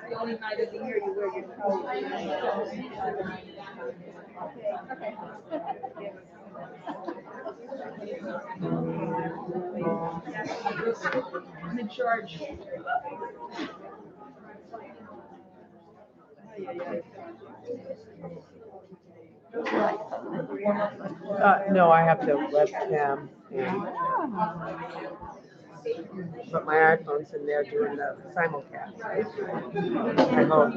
The only night of the year you wear your coat. I'm in charge. No, I have the webcam, but my iPhone's in there doing the simulcast. I hope.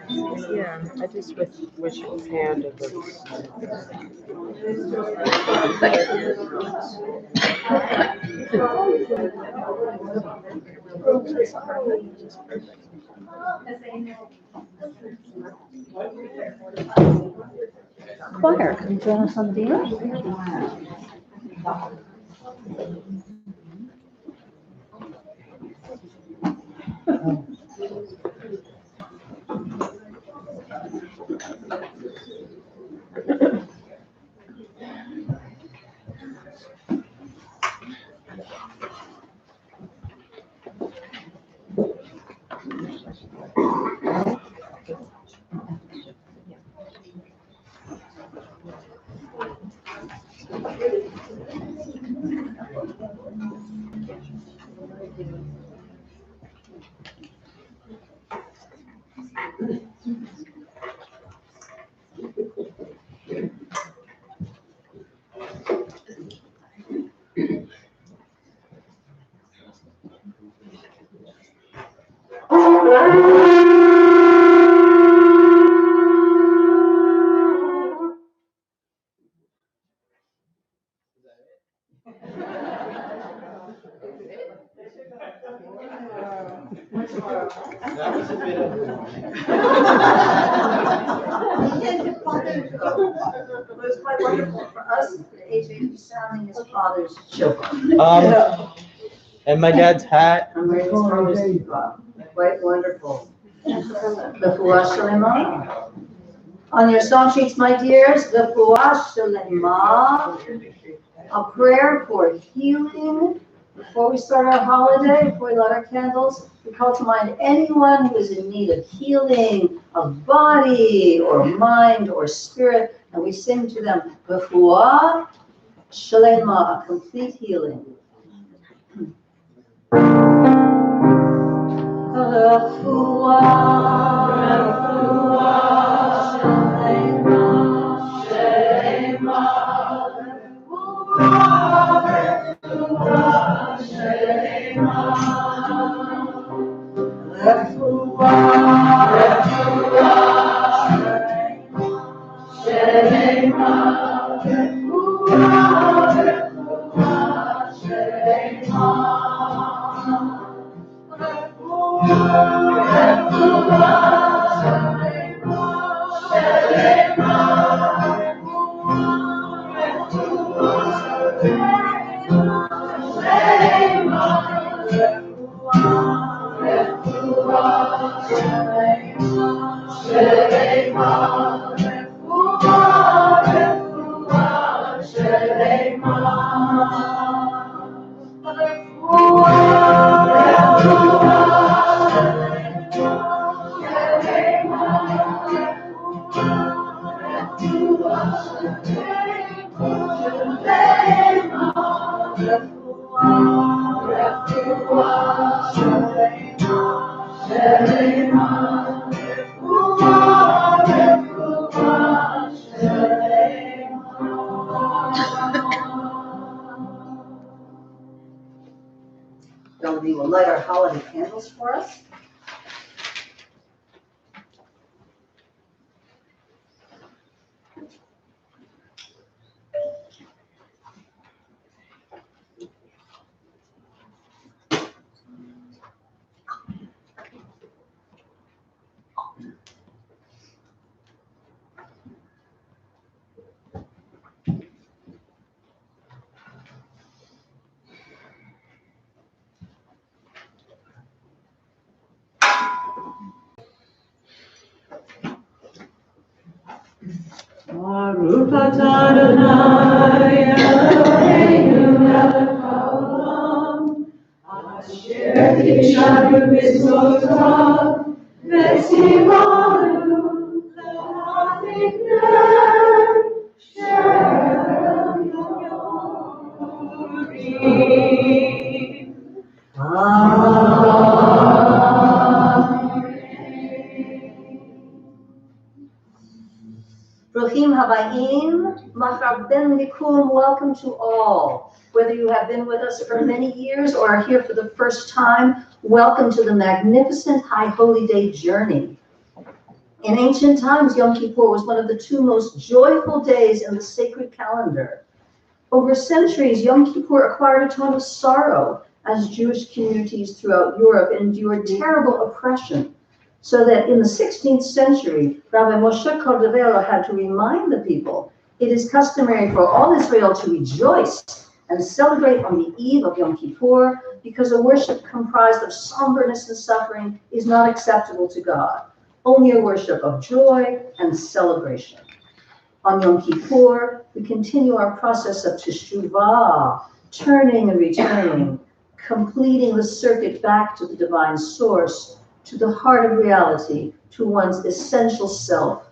Yeah, I just wish it was handled. Choir, can you join us on the dance? That was a bit of It was quite wonderful for us, the age of sounding his father's children. and my dad's hat. I'm wearing his father's quite wonderful. The Fuah Shalema. On your song sheets, my dears, the Fuah Shalema. A prayer for healing. Before we start our holiday, before we light our candles, we call to mind anyone who is in need of healing of body or mind or spirit, and we sing to them, Refuah Shalema, a complete healing. Refuah Shalema, Shalema, Melody will light our holiday candles for us. Baruch atah Adonai Eloheinu melech haolam, asher tishanu mitzvotav v'tzivanu le'adikner shem yorim. Bruchim habayim, macharben likum, welcome to all. Whether you have been with us for many years or are here for the first time, welcome to the magnificent High Holy Day journey. In ancient times, Yom Kippur was one of the two most joyful days in the sacred calendar. Over centuries, Yom Kippur acquired a tone of sorrow as Jewish communities throughout Europe endured terrible oppression. So that in the 16th century, Rabbi Moshe Cordovero had to remind the people, it is customary for all Israel to rejoice and celebrate on the eve of Yom Kippur because a worship comprised of somberness and suffering is not acceptable to God, only a worship of joy and celebration. On Yom Kippur, we continue our process of teshuvah, turning and returning, completing the circuit back to the divine source, to the heart of reality, to one's essential self.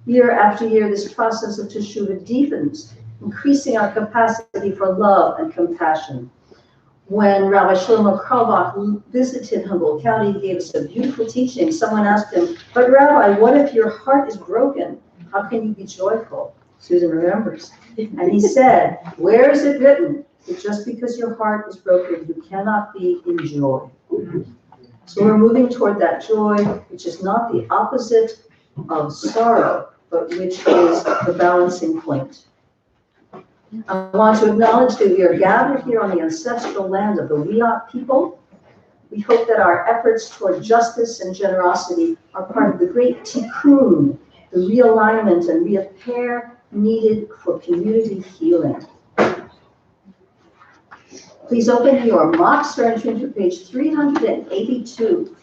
Year after year, this process of teshuvah deepens, increasing our capacity for love and compassion. When Rabbi Shlomo Karlbach visited Humboldt County, he gave us a beautiful teaching. Someone asked him, but Rabbi, what if your heart is broken? How can you be joyful? Susan remembers. And he said, where is it written that just because your heart is broken, you cannot be in joy? So we're moving toward that joy, which is not the opposite of sorrow, but which is the balancing point. I want to acknowledge that we are gathered here on the ancestral land of the Wiyot people. We hope that our efforts toward justice and generosity are part of the great tikkun, the realignment and repair needed for community healing. Please open your Moxer and turn to page 382.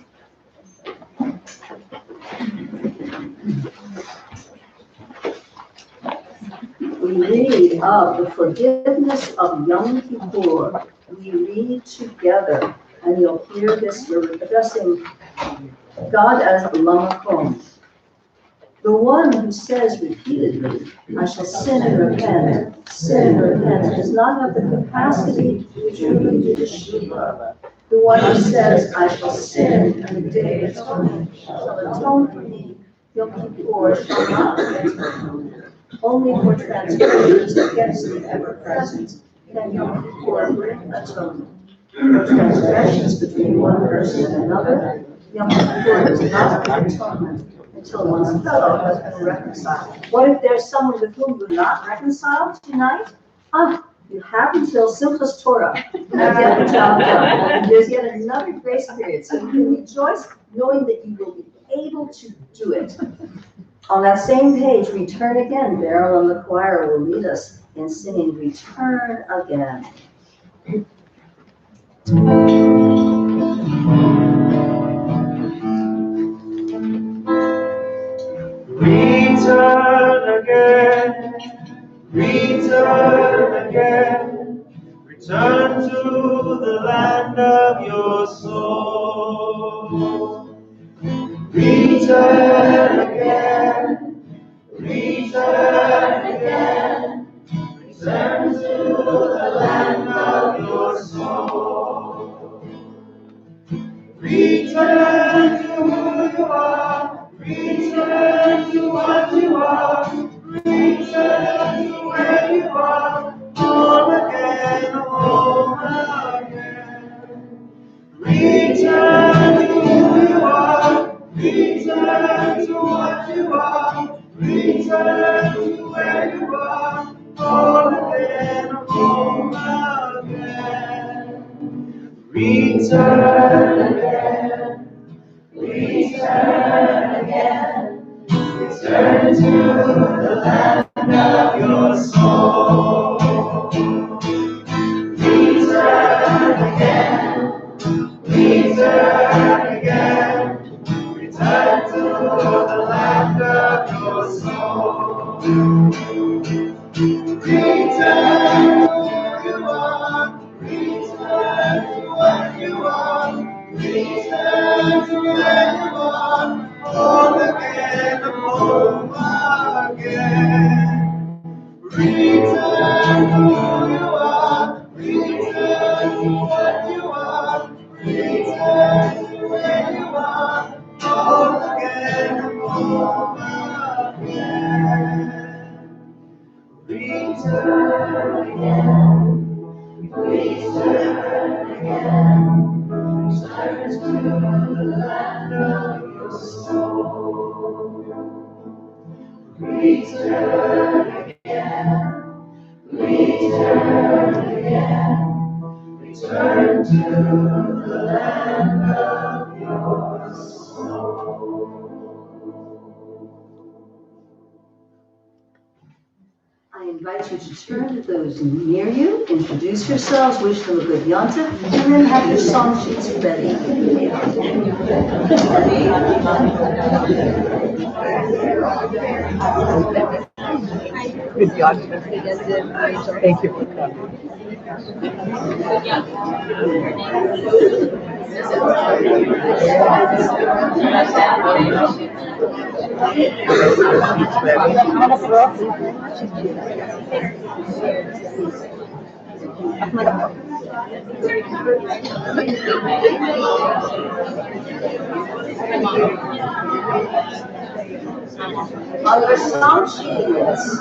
We read of the forgiveness of Yom Kippur. We read together, and you'll hear this, we're addressing God as Lamakom. The one who says repeatedly, I shall sin and repent, does not have the capacity to truly do teshuva. The one who says, I shall sin, and the day of atonement shall atone for me, Yom Kippur shall not atone. Only for transgressions against the ever-present can Yom Kippur bring atonement. For transgressions between one person and another, Yom Kippur does not bring atonement until one's fellow has been reconciled. What if there's someone with whom you're not reconciled tonight? You have until Simchas Torah to get the job done. And there's yet another grace period, so you can rejoice knowing that you will be able to do it. On that same page, Return Again, Beryl and the choir will lead us in singing Return Again. Return again, return again, return to the land of your soul. Return again, return again, return to the land of your soul. Return to you are. Return to where you are. Born again, home again. Return again. Return again. Return to the land of your soul. Return again. Return again. Return to the land of your soul. Return to who you are. Return to what you are. Return to where you are. Home again, home again. Return to who you are. Return to what you are. Return to where you are. Home again, home again. Return again. Return again. Return to the land of your soul. Return again. Return again. Return to the land of your soul. I invite you to turn to those near you, introduce yourselves, wish them a good yontif, and then have your song sheets ready. Good job. Thank you for coming. On your song sheets,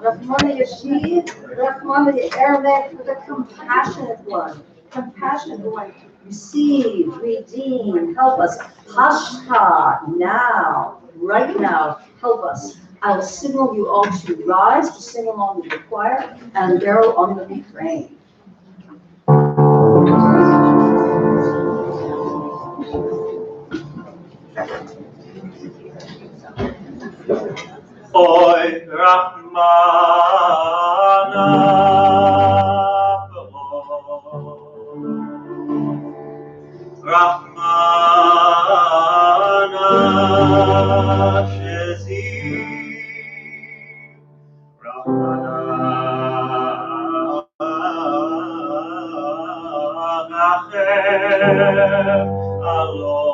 Rahmana Yashid, Rahmana the Aramaic for the compassionate one. Compassionate one. Receive, redeem, help us. Hashta, now, right now, help us. I'll signal you all to rise to sing along with the choir and Beryl on the refrain. Oy Rahmana Rahmana Shezi Rahmana Nachem Alon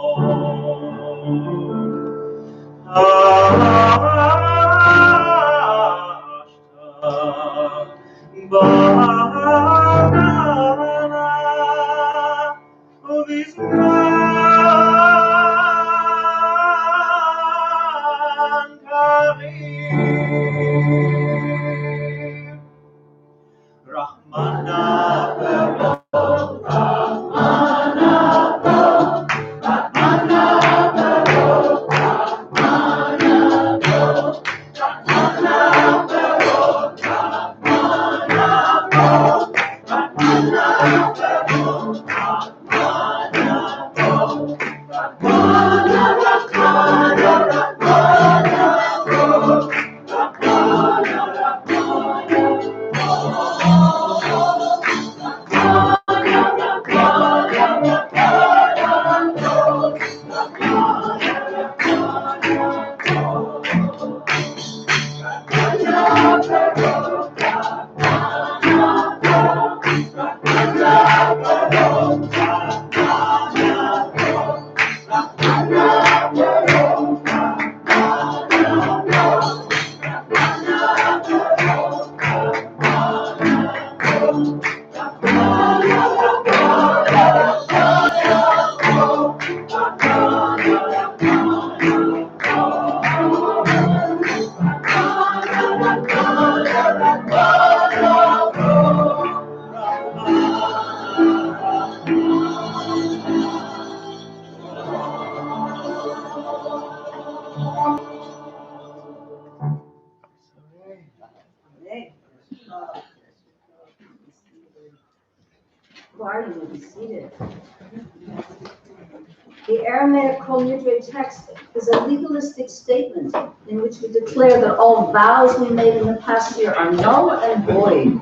The Aramaic Kol Nidre text is a legalistic statement in which we declare that all vows we made in the past year are null and void.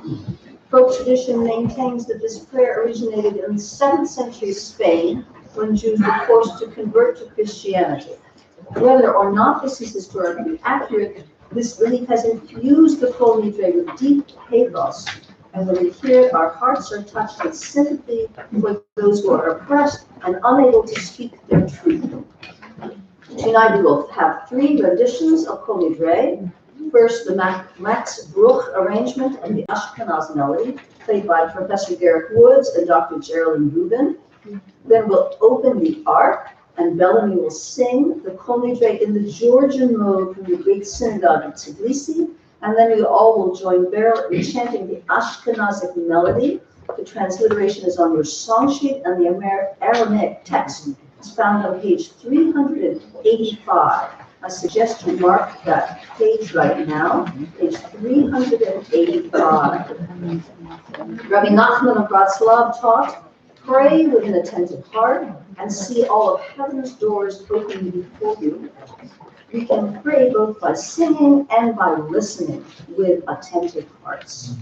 Folk tradition maintains that this prayer originated in the 7th century Spain when Jews were forced to convert to Christianity. Whether or not this is historically accurate, this belief has infused the Kol Nidre with deep pathos, and when we hear it, our hearts are touched with sympathy for those who are oppressed and unable to speak their truth. Tonight we will have 3 renditions of Kol Nidre. First, the Max Bruch arrangement and the Ashkenaz melody, played by Professor Garrick Woods and Dr. Geraldine Rubin. Then we'll open the ark, and Bellamy will sing the Kol Nidre in the Georgian mode from the Great Synagogue of Tbilisi, and then we all will join Beryl in chanting the Ashkenazic melody. The transliteration is on your song sheet, and the Aramaic text is found on page 385. I suggest you mark that page right now, page 385. Rabbi Nachman of Bratslav taught, pray with an attentive heart and see all of heaven's doors open before you. We can pray both by singing and by listening with attentive hearts.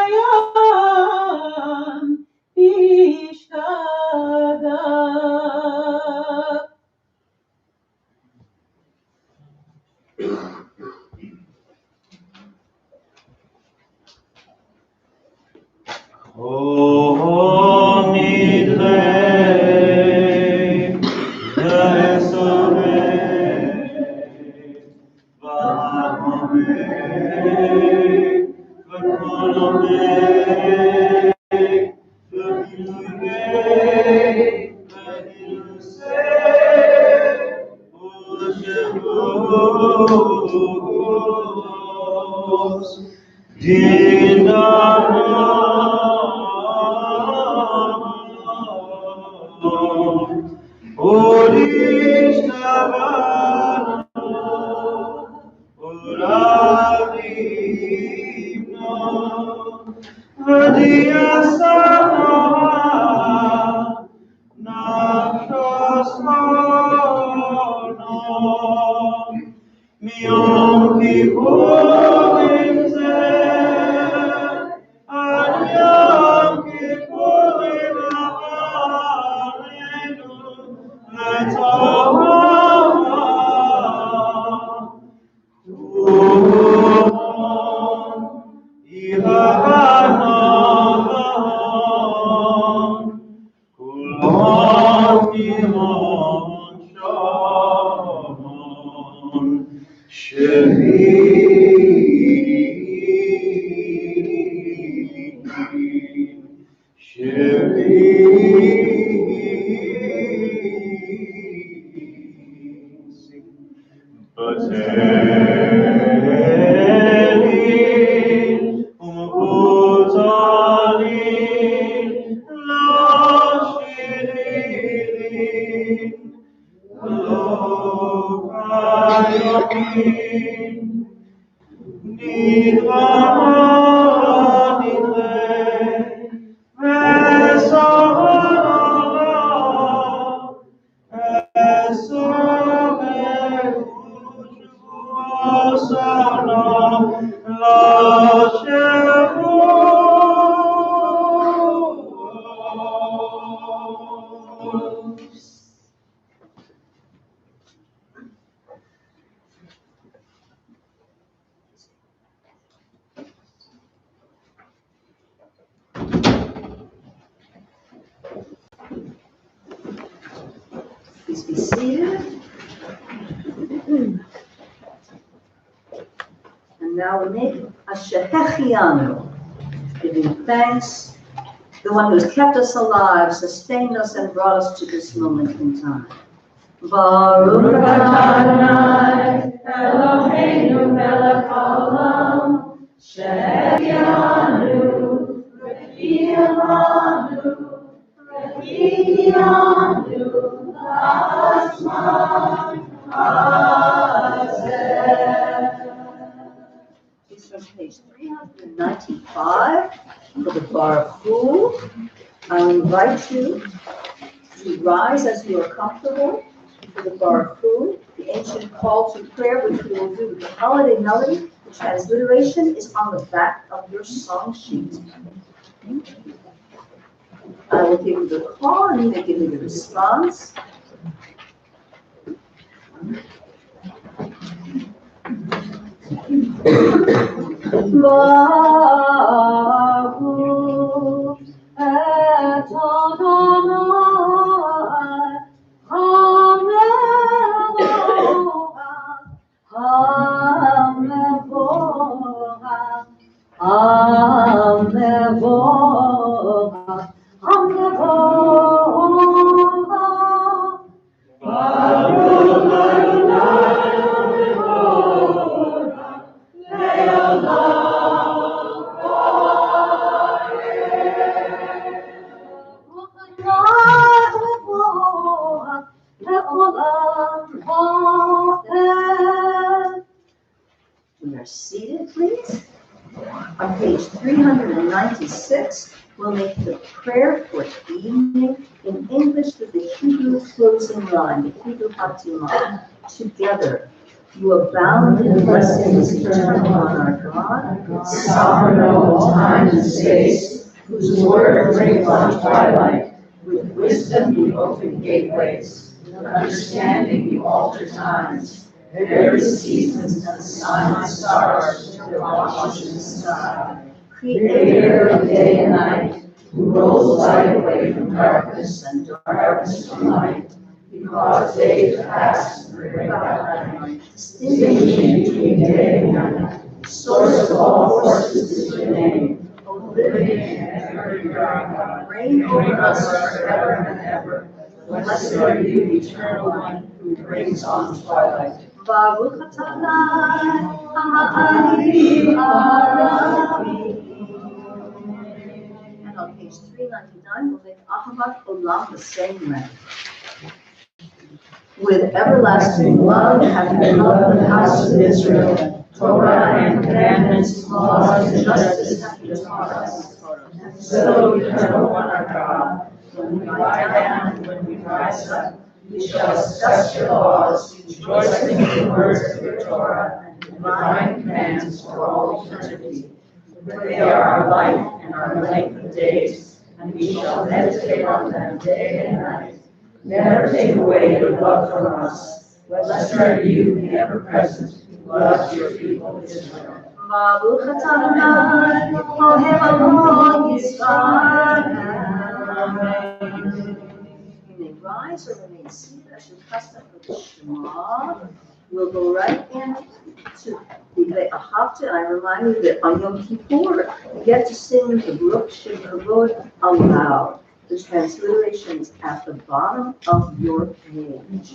Hayam ishtada. Kol Nidre, Yom Kippurim Zeh, Ad Yom Kippurim Aleinu L'Torah, Tu'on Yihanan, Kulon Yimon Shamon, Batelin, Umputalin, Lashilin, Lokayomin, Nidre, Please be seated. And now we make a Shehechianu, giving thanks, the one who has kept us alive, sustained us, and brought us to this moment in time. Baruch Adonai, Eloheinu melech haolam, she'ehyanu, v'kiyamanu, v'kiyamanu, la'azman hazeh. It's from page 395 for the Baruch Hu. I invite you to rise as you are comfortable for the Baruch Hu, the ancient call to prayer, which we will do with the holiday melody. The transliteration is on the back of your song sheet. I will give you the call and you may give me the response. Baruch et Adonai, HaMevorach, HaMevorach, HaMevorach. Baruch Adonai HaMevorach, We are seated, please. On page 396, we'll make the prayer for evening in English with the Hebrew closing line, the Hebrew Hatimah, together. You abound in blessings eternal on our God, sovereign of all time and space, whose word brings on twilight. with wisdom you open gateways, with understanding you alter times. Every seasons and silent stars to watch in the sky. Creator of day and night, who rolls light away from darkness and darkness from light. Because days pass and bring about night. Distinction between day and night. Source of all forces is your name. O living and ever-enduring God, reign over us forever and ever. Blessed are you, eternal one, who brings on twilight. Baruch Adonai, Ha'alim Haravi. And on page 399, we'll make Ahavat Olam the same way. With everlasting love have you loved the house of Israel. Torah and commandments, laws, and justice have you taught us. So eternal one our God, when we lie down and when we rise up, we shall discuss your laws, rejoicing in the words of your Torah and divine commands for all eternity. For they are our life and our length of days, and we shall meditate on them day and night. Never take away your love from us. Blessed are you, the ever-present, who loves your people Israel. Baruch Adonai, Ohev Amo Yisrael. You may rise or remain seated as your custom for the Shema. We'll go right into the Ahavta. I remind you that on Yom Kippur, you get to sing the Baruch Shem Kavod aloud. The transliteration is at the bottom of your page.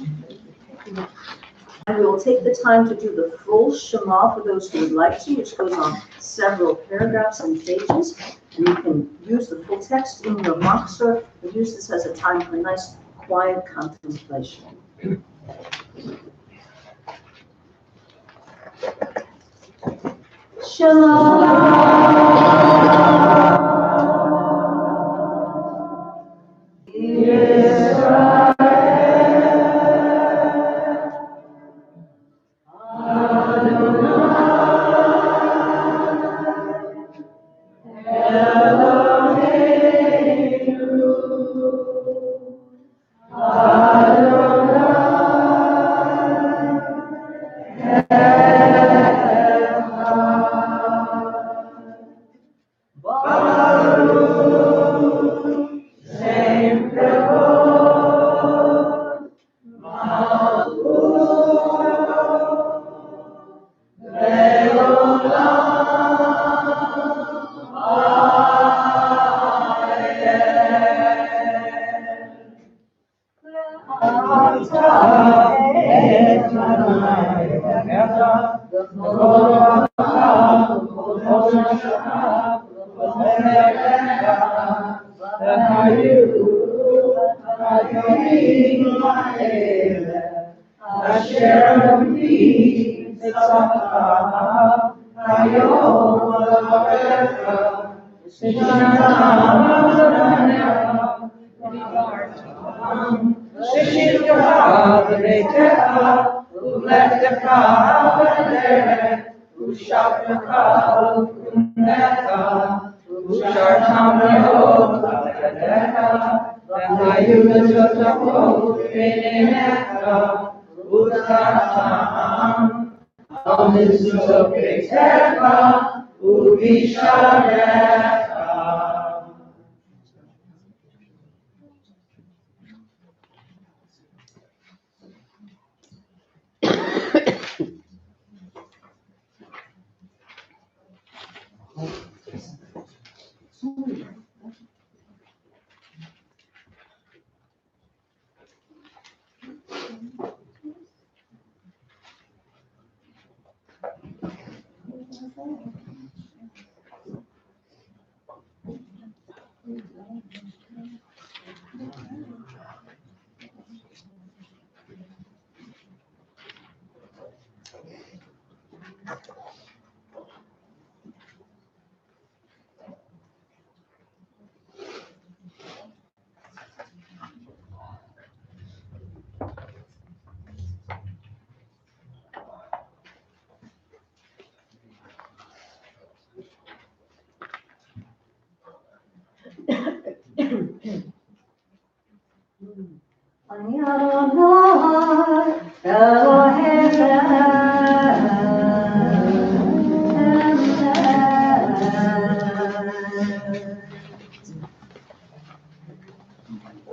And we will take the time to do the full Shema for those who would like to, which goes on several paragraphs and pages. And you can use the full text in your Machzor, but use this as a time for nice, quiet contemplation.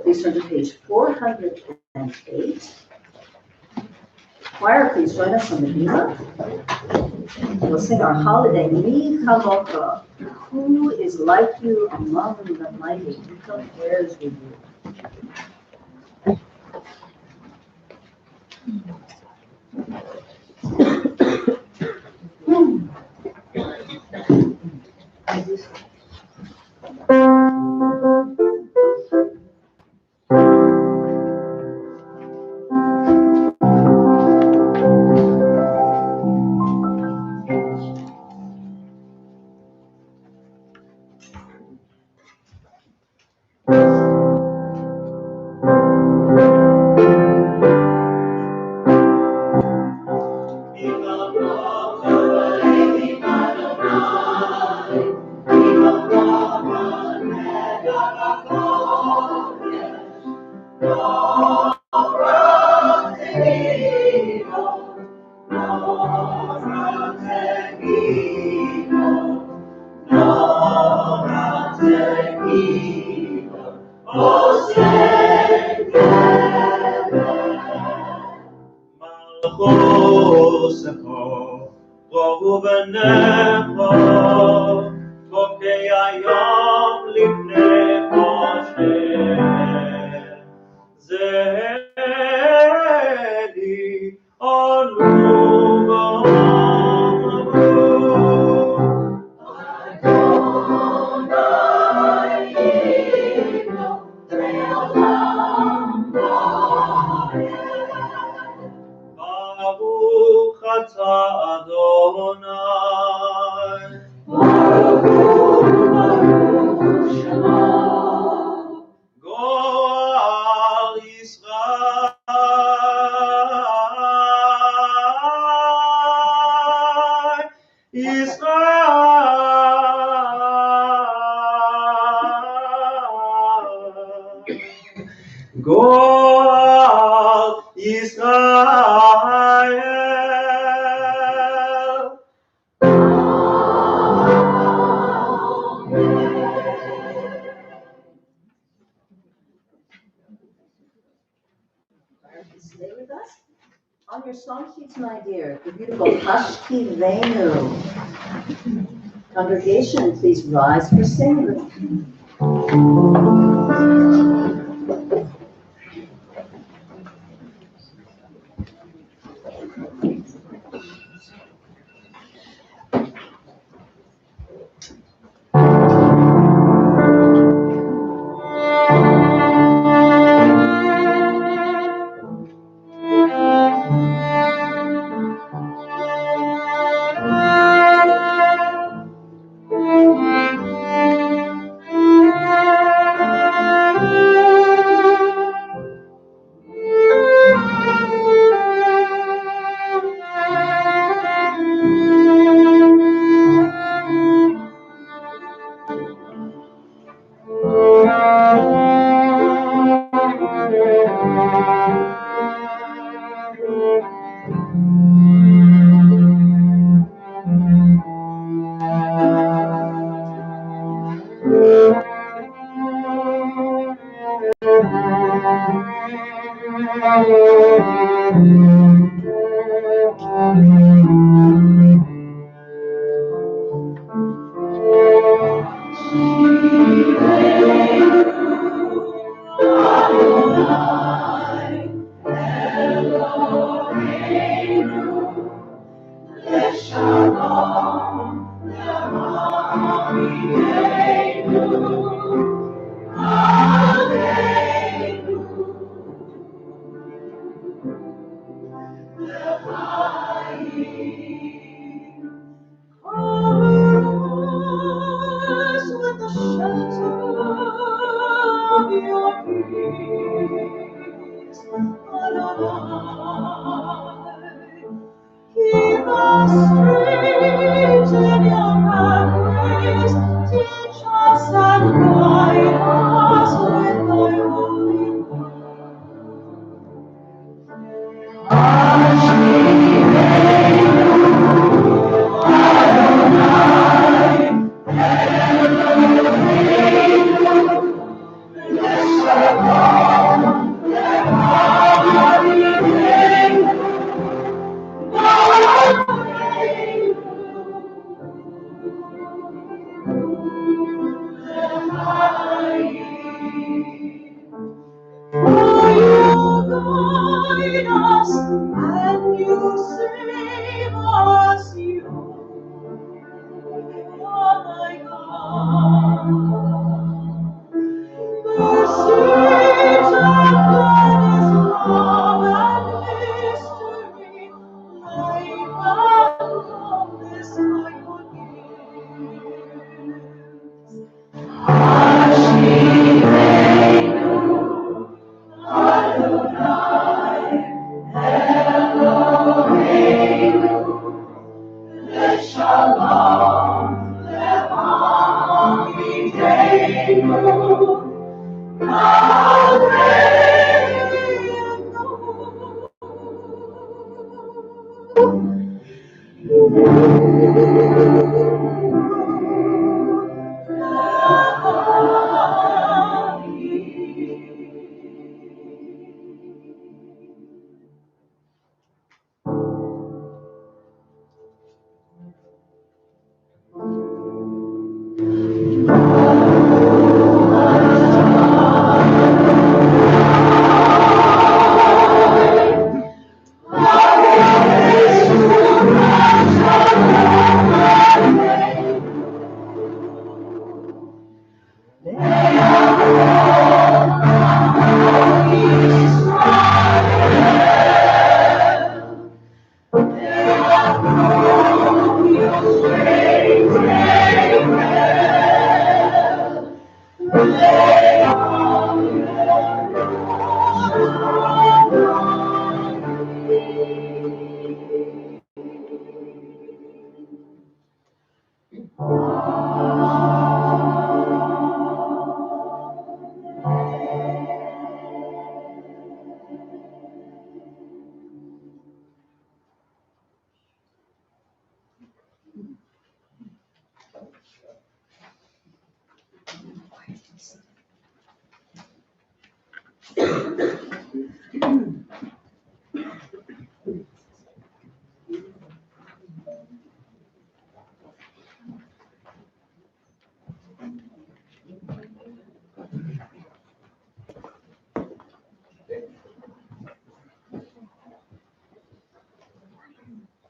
Please turn to page 408. Choir, please join us on the Bima. We'll sing our holiday, Mi Chamocha. Who is like you among the mighty? Who compares with you? Stay with us. On your song sheets, my dear, the beautiful Hashki Venu. Congregation, please rise for singing.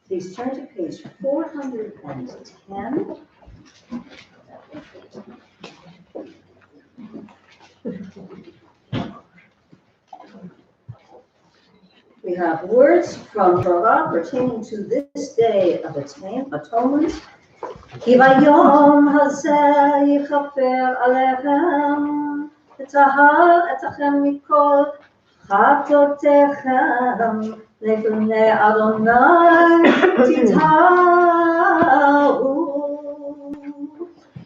Please turn to page 410. We have words from Torah pertaining to this day of atonement. כי ביום הזה יכפר עליכם, לטהר אתכם מכל חטאותיכם, לפני אדוני תטהרו.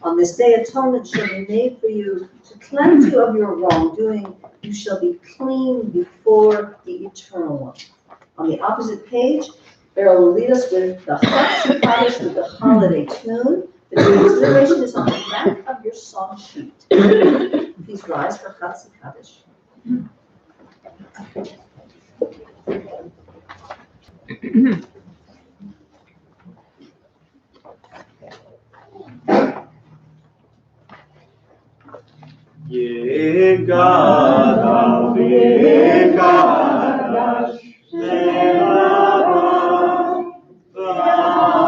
On this day, atonement shall be made for you to cleanse you of your wrongdoing. You shall be clean before the Eternal One. On the opposite page, Beryl will lead us with the Chatzi Kaddish with the holiday tune. The transliteration is on the back of your song sheet. Please rise for Chatzi Kaddish. Yegadav, Yegadav, Shemav, V'amah,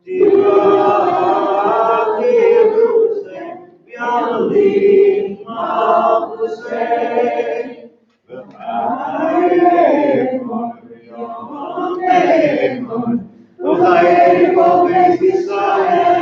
Tivah, Yevuseh, V'yalim, Mavuseh, V'chayekon, V'yomekon, V'chayekon, Beis Yisrael,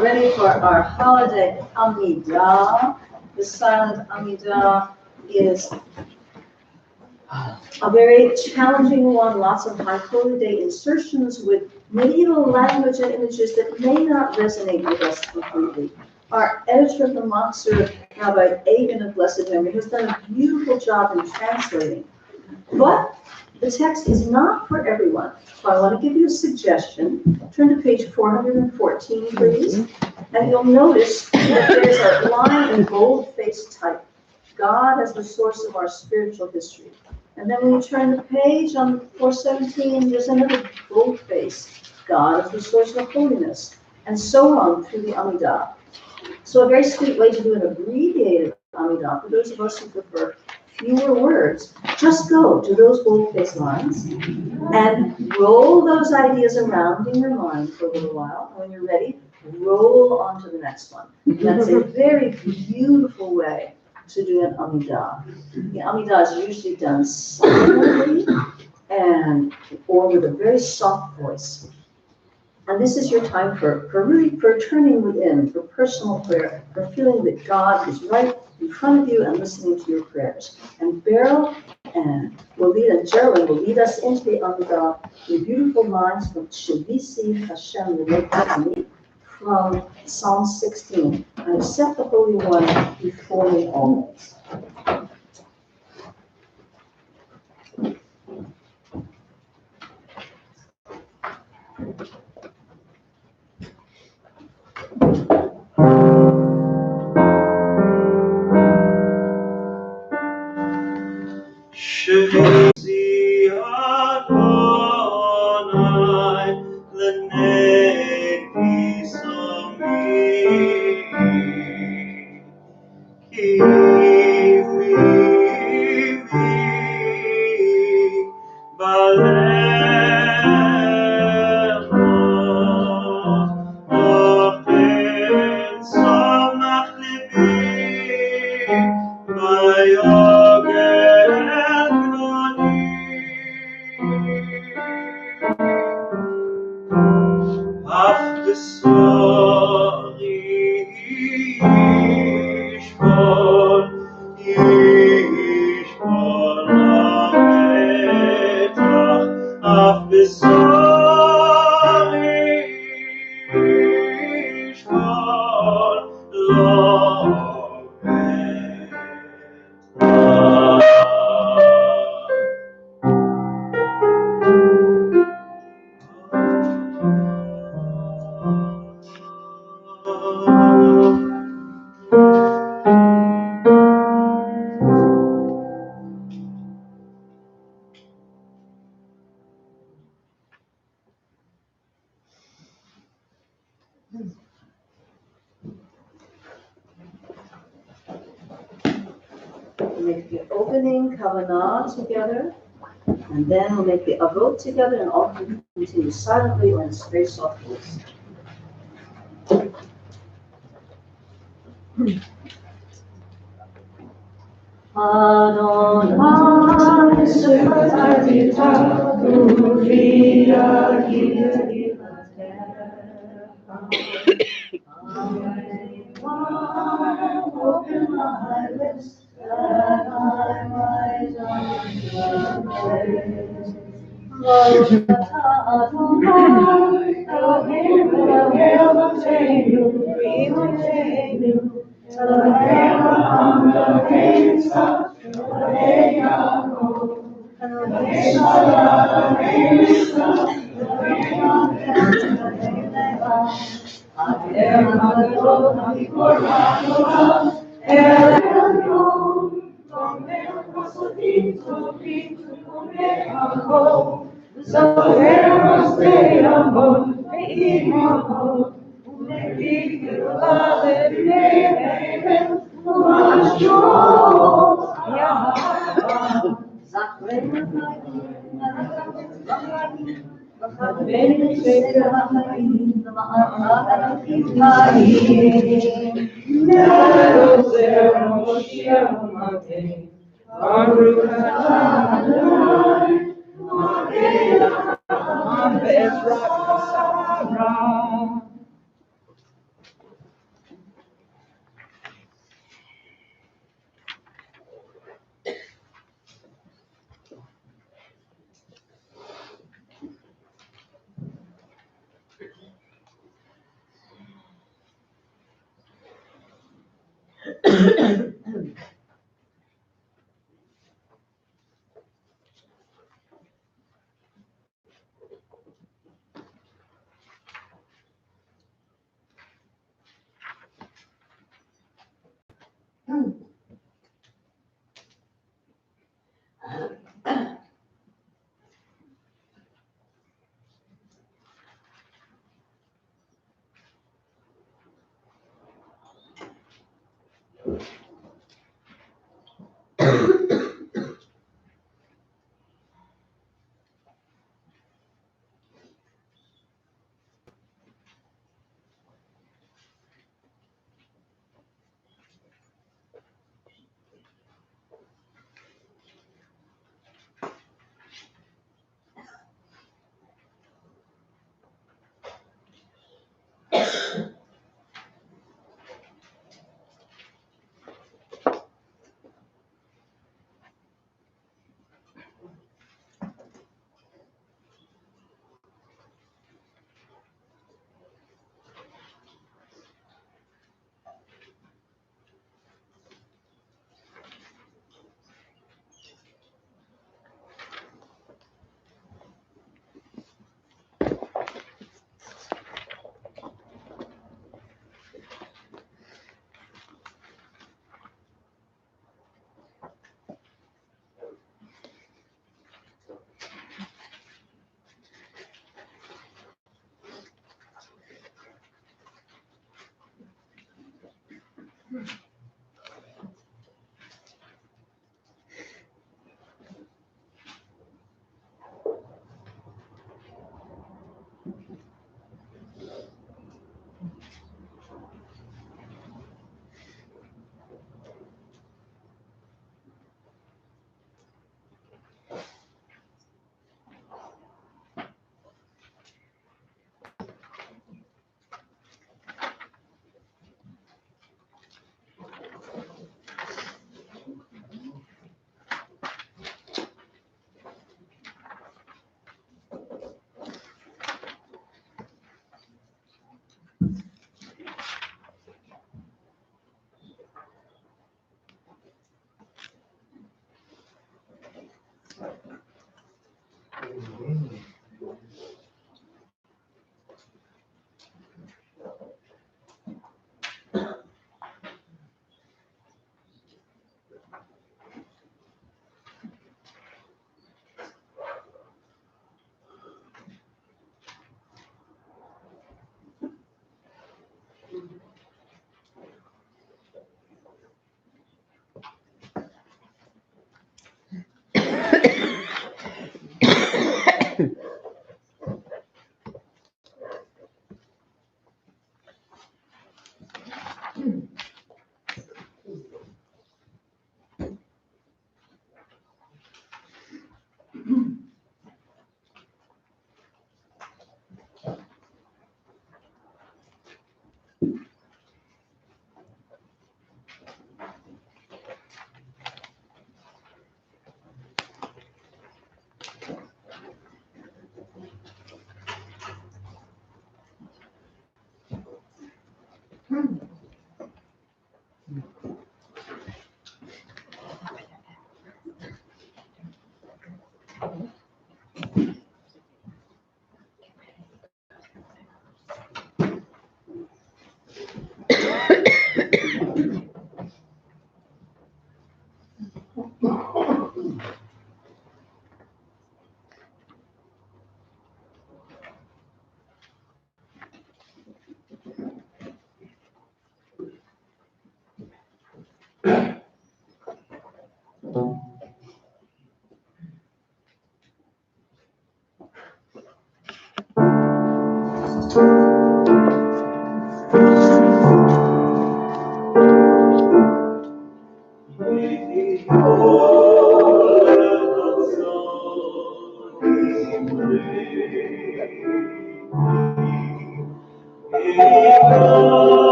are ready for our holiday Amidah. The silent Amidah is a very challenging one, lots of high holy day insertions with medieval language and images that may not resonate with us completely. Our editor of the Moxer, Rabbi Agan of blessed memory, has done a beautiful job in translating. But the text is not for everyone. So I want to give you a suggestion. Turn to page 414, please. And you'll notice that there's a line in bold-faced type. God as the source of our spiritual history. And then when you turn the page on 417, there's another bold-faced. God as the source of holiness. And so on through the Amidah. So a very sweet way to do an abbreviated Amidah, for those of us who prefer fewer words, just go to those bold-faced lines and roll those ideas around in your mind for a little while. And when you're ready, roll on to the next one. That's a very beautiful way to do an Amidah. The Amidah is usually done silently and or with a very soft voice. And this is your time for turning within, for personal prayer, for feeling that God is right in front of you and listening to your prayers. And Geraldine will lead us into the Amidah with beautiful lines from Shavisi Hashem L'Nei from Psalm 16. And set the Holy One before me always. Shavisi Adonai L'nei Pisami Ki vivi Balemo Ochen Samach Libi Vayogel Af besori yishbon lametach Af besori yishbon Make the opening Kavanah together, and then we'll make the Avot together, and all can continue silently or in a very soft voice. Adonai, Sefatita, Uvia, open my lips, that I might praise. Adonai, Elohim, Eloheinu, Eloheinu, Eloheinu, Eloheinu,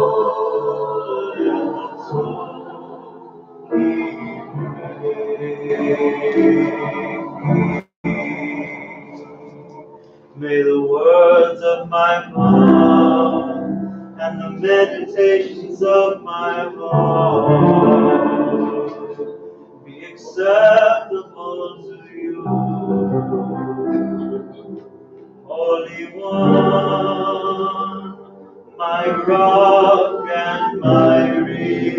May the words of my mouth and the meditations of my heart be acceptable to you, Holy One, my rock and my redeemer.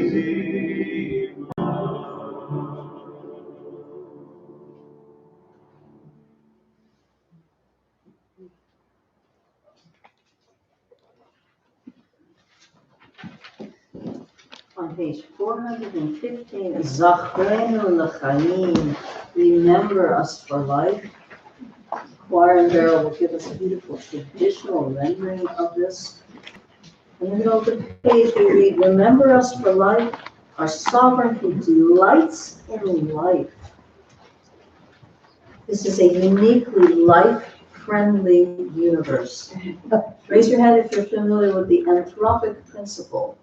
On page 415, Zachrenu L'chaim, remember us for life. Choir and Barrel will give us a beautiful traditional rendering of this. In the middle of the page, we read, remember us for life, our sovereign who delights in life. This is a uniquely life-friendly universe. Raise your hand if you're familiar with the anthropic principle.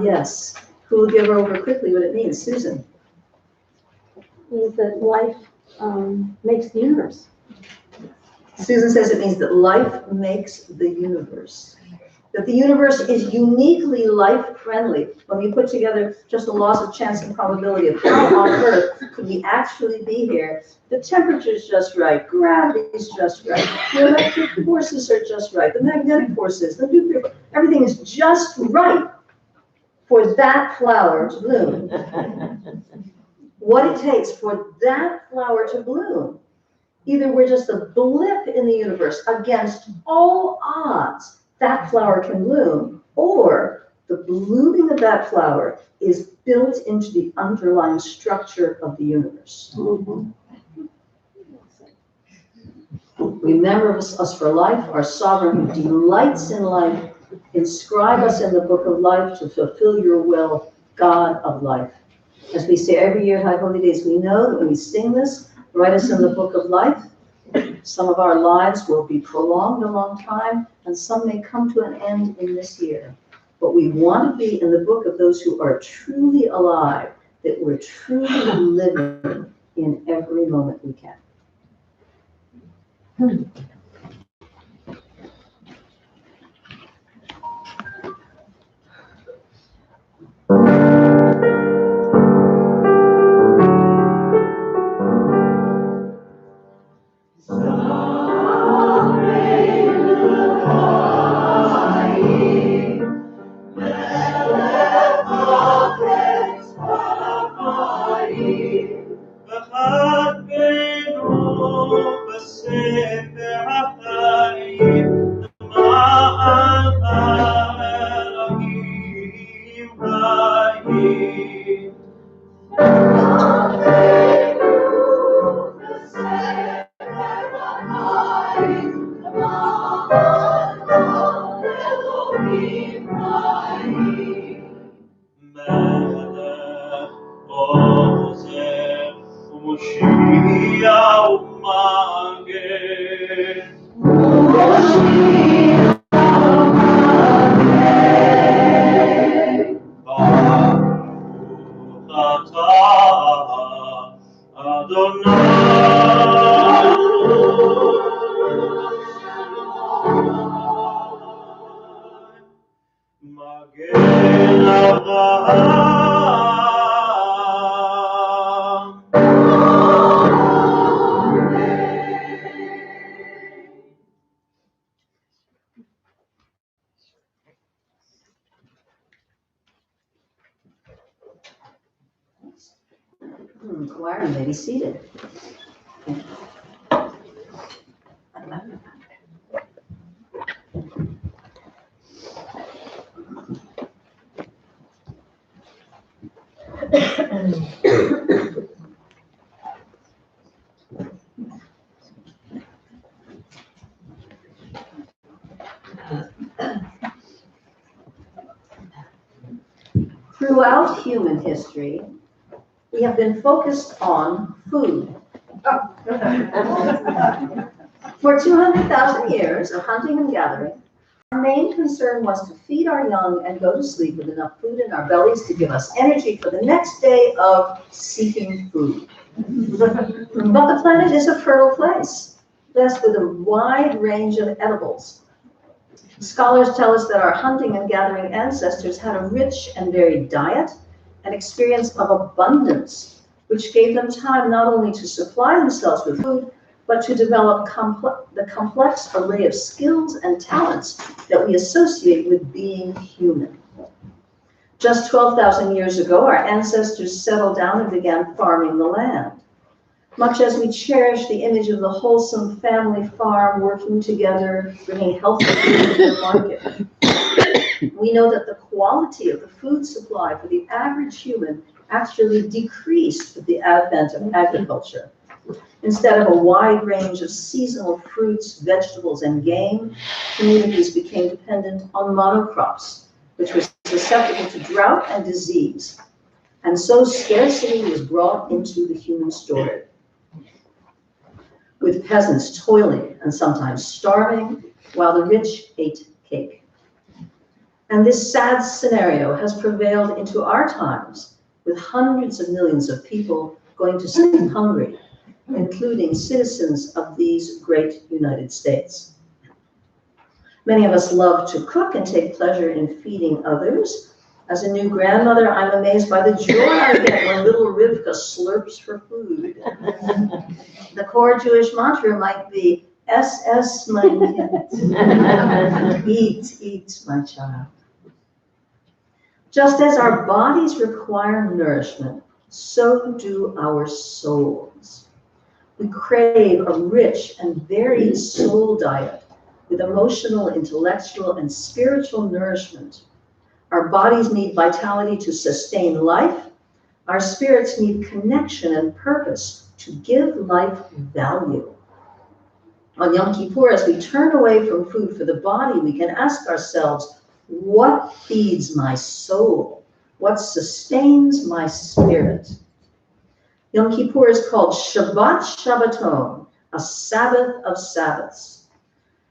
Yes. Who will give over quickly what it means? Susan. Means that life makes the universe. Susan says it means that life makes the universe. That the universe is uniquely life-friendly. When we put together just the laws of chance and probability of how on earth could we actually be here, the temperature's just right, gravity's just right, the electric forces are just right, the magnetic forces, the nuclear, everything is just right for that flower to bloom. What it takes for that flower to bloom. Either we're just a blip in the universe against all odds, that flower can bloom, or the blooming of that flower is built into the underlying structure of the universe. Remember us for life, our sovereign who delights in life. Inscribe us in the book of life to fulfill your will, God of life. As we say every year at High Holy Days, we know that when we sing this, write us in the book of life. Some of our lives will be prolonged a long time, and some may come to an end in this year. But we want to be in the book of those who are truly alive, that we're truly living in every moment we can. Choir, you may be seated. Throughout human history, we have been focused on food. For 200,000 years of hunting and gathering, main concern was to feed our young and go to sleep with enough food in our bellies to give us energy for the next day of seeking food. But the planet is a fertile place, blessed with a wide range of edibles. Scholars tell us that our hunting and gathering ancestors had a rich and varied diet, an experience of abundance, which gave them time not only to supply themselves with food, but to develop the complex array of skills and talents that we associate with being human. Just 12,000 years ago, our ancestors settled down and began farming the land. Much as we cherish the image of the wholesome family farm working together, bringing healthy food to the market, we know that the quality of the food supply for the average human actually decreased with the advent of agriculture. Instead of a wide range of seasonal fruits, vegetables, and game, communities became dependent on monocrops, which were susceptible to drought and disease. And so scarcity was brought into the human story, with peasants toiling and sometimes starving, while the rich ate cake. And this sad scenario has prevailed into our times, with hundreds of millions of people going to sleep hungry, including citizens of these great United States. Many of us love to cook and take pleasure in feeding others. As a new grandmother, I'm amazed by the joy I get when little Rivka slurps her food. The core Jewish mantra might be, SS, my kid. Eat, my child. Just as our bodies require nourishment, so do our souls. We crave a rich and varied soul diet with emotional, intellectual, and spiritual nourishment. Our bodies need vitality to sustain life. Our spirits need connection and purpose to give life value. On Yom Kippur, as we turn away from food for the body, we can ask ourselves, what feeds my soul? What sustains my spirit? Yom Kippur is called Shabbat Shabbaton, a Sabbath of Sabbaths.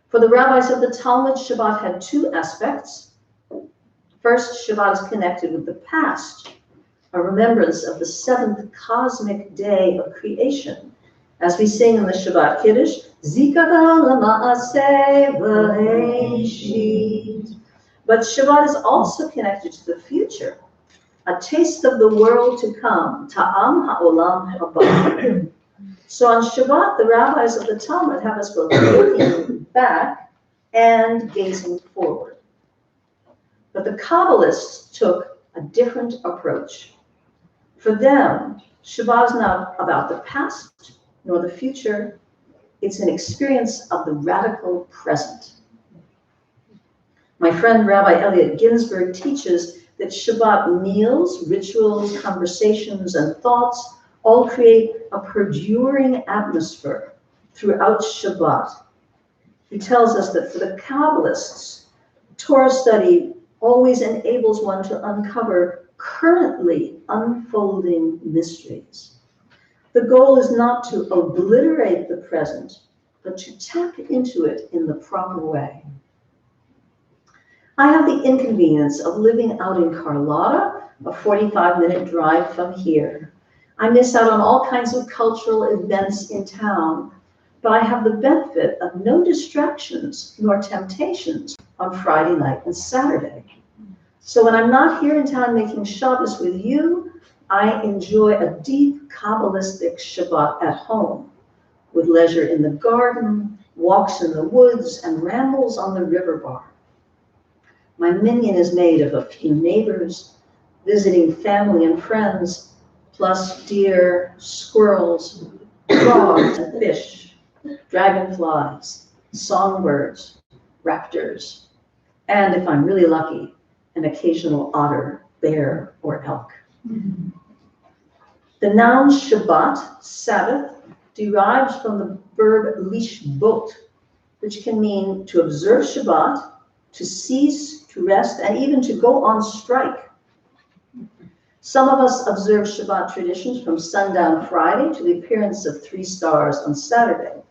For the rabbis of the Talmud, Shabbat had two aspects. First, Shabbat is connected with the past, a remembrance of the seventh cosmic day of creation. As we sing in the Shabbat Kiddush, Zikaron Lama'aseh V'Heshit. But Shabbat is also connected to the future, a taste of the world to come, Ta'am Ha'olam Haba. So on Shabbat, the rabbis of the Talmud have us both looking back and gazing forward. But the Kabbalists took a different approach. For them, Shabbat is not about the past nor the future. It's an experience of the radical present. My friend Rabbi Elliot Ginsberg teaches that Shabbat meals, rituals, conversations, and thoughts all create a perduring atmosphere throughout Shabbat. He tells us that for the Kabbalists, Torah study always enables one to uncover currently unfolding mysteries. The goal is not to obliterate the present, but to tap into it in the proper way. I have the inconvenience of living out in Carlotta, a 45-minute drive from here. I miss out on all kinds of cultural events in town, but I have the benefit of no distractions nor temptations on Friday night and Saturday. So when I'm not here in town making Shabbos with you, I enjoy a deep Kabbalistic Shabbat at home, with leisure in the garden, walks in the woods, and rambles on the river bar. My minyan is made of a few neighbors, visiting family and friends, plus deer, squirrels, frogs and fish, dragonflies, songbirds, raptors, and if I'm really lucky, an occasional otter, bear, or elk. The noun Shabbat, Sabbath, derives from the verb lishbot, which can mean to observe Shabbat, to cease, to rest, and even to go on strike. Some of us observe Shabbat traditions from sundown Friday to the appearance of 3 stars on Saturday.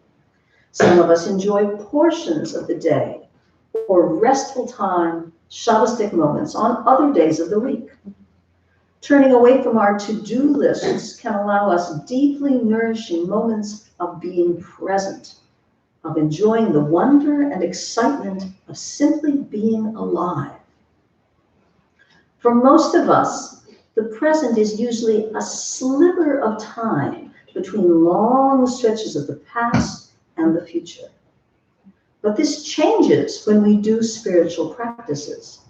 Some of us enjoy portions of the day, or restful time, Shabbostic moments on other days of the week. Turning away from our to-do lists can allow us deeply nourishing moments of being present, of enjoying the wonder and excitement of simply being alive. For most of us, the present is usually a sliver of time between long stretches of the past and the future. But this changes when we do spiritual practices,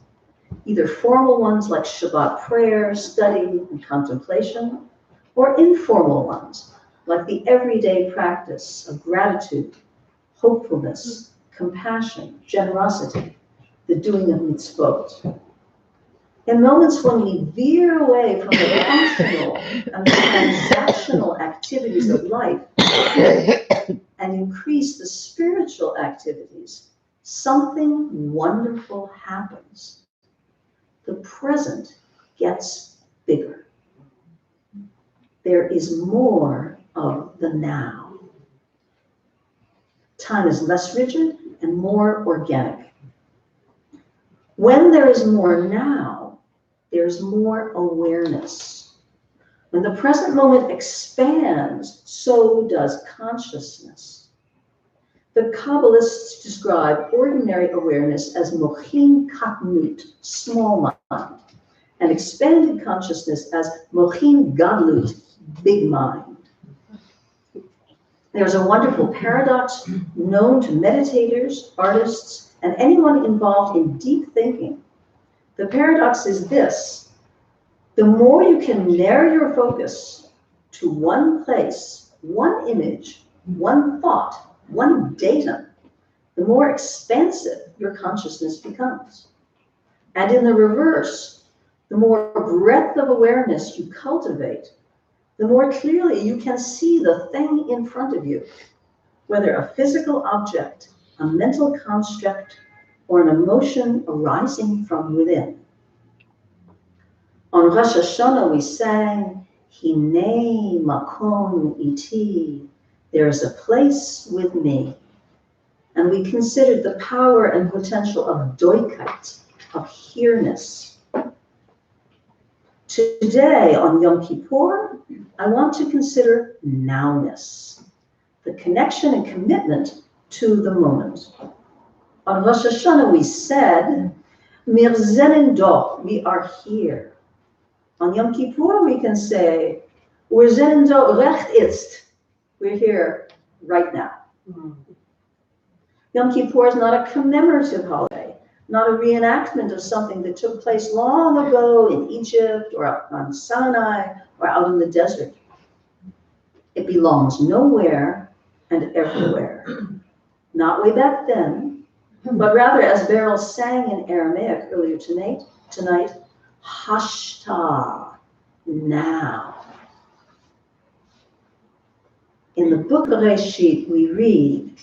either formal ones like Shabbat prayer, study, and contemplation, or informal ones like the everyday practice of gratitude, hopefulness, compassion, generosity, the doing of mitzvot. In moments when we veer away from the functional and the transactional activities of life and increase the spiritual activities, something wonderful happens. The present gets bigger. There is more of the now. Time is less rigid and more organic. When there is more now, there's more awareness. When the present moment expands, so does consciousness. The Kabbalists describe ordinary awareness as mochin katnut, small mind, and expanded consciousness as mochin gadlut, big mind. There's a wonderful paradox known to meditators, artists, and anyone involved in deep thinking. The paradox is this: the more you can narrow your focus to one place, one image, one thought, one datum, the more expansive your consciousness becomes. And in the reverse, the more breadth of awareness you cultivate, the more clearly you can see the thing in front of you, whether a physical object, a mental construct, or an emotion arising from within. On Rosh Hashanah we sang, Hinei makom iti, there is a place with me. And we considered the power and potential of doikait, of here-ness. Today, on Yom Kippur, I want to consider nowness, the connection and commitment to the moment. On Rosh Hashanah, we said, Wir sind doch, we are here. On Yom Kippur, we can say, Wir sind doch recht jetzt, we're here right now. Yom Kippur is not a commemorative holiday, not a reenactment of something that took place long ago in Egypt or on Sinai or out in the desert. It belongs nowhere and everywhere. Not way back then, but rather, as Beryl sang in Aramaic earlier tonight, Hashta, now. In the book of Reshit, we read,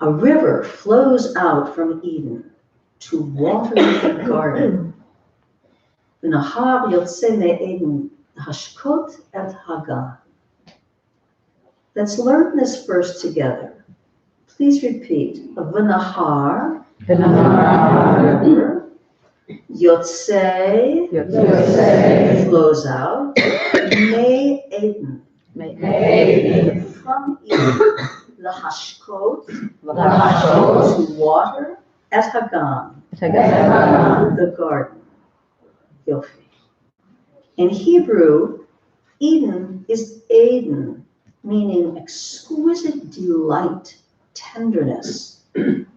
a river flows out from Eden to water the garden. V'nahar yotze me'eden hashkot et hagan. Let's learn this verse together. Please repeat. V'nahar yotze flows out. Me'eden from Eden. Lahashkot, to water, et hagan, the garden. Yofi. In Hebrew, Eden is Eden, meaning exquisite delight, tenderness. When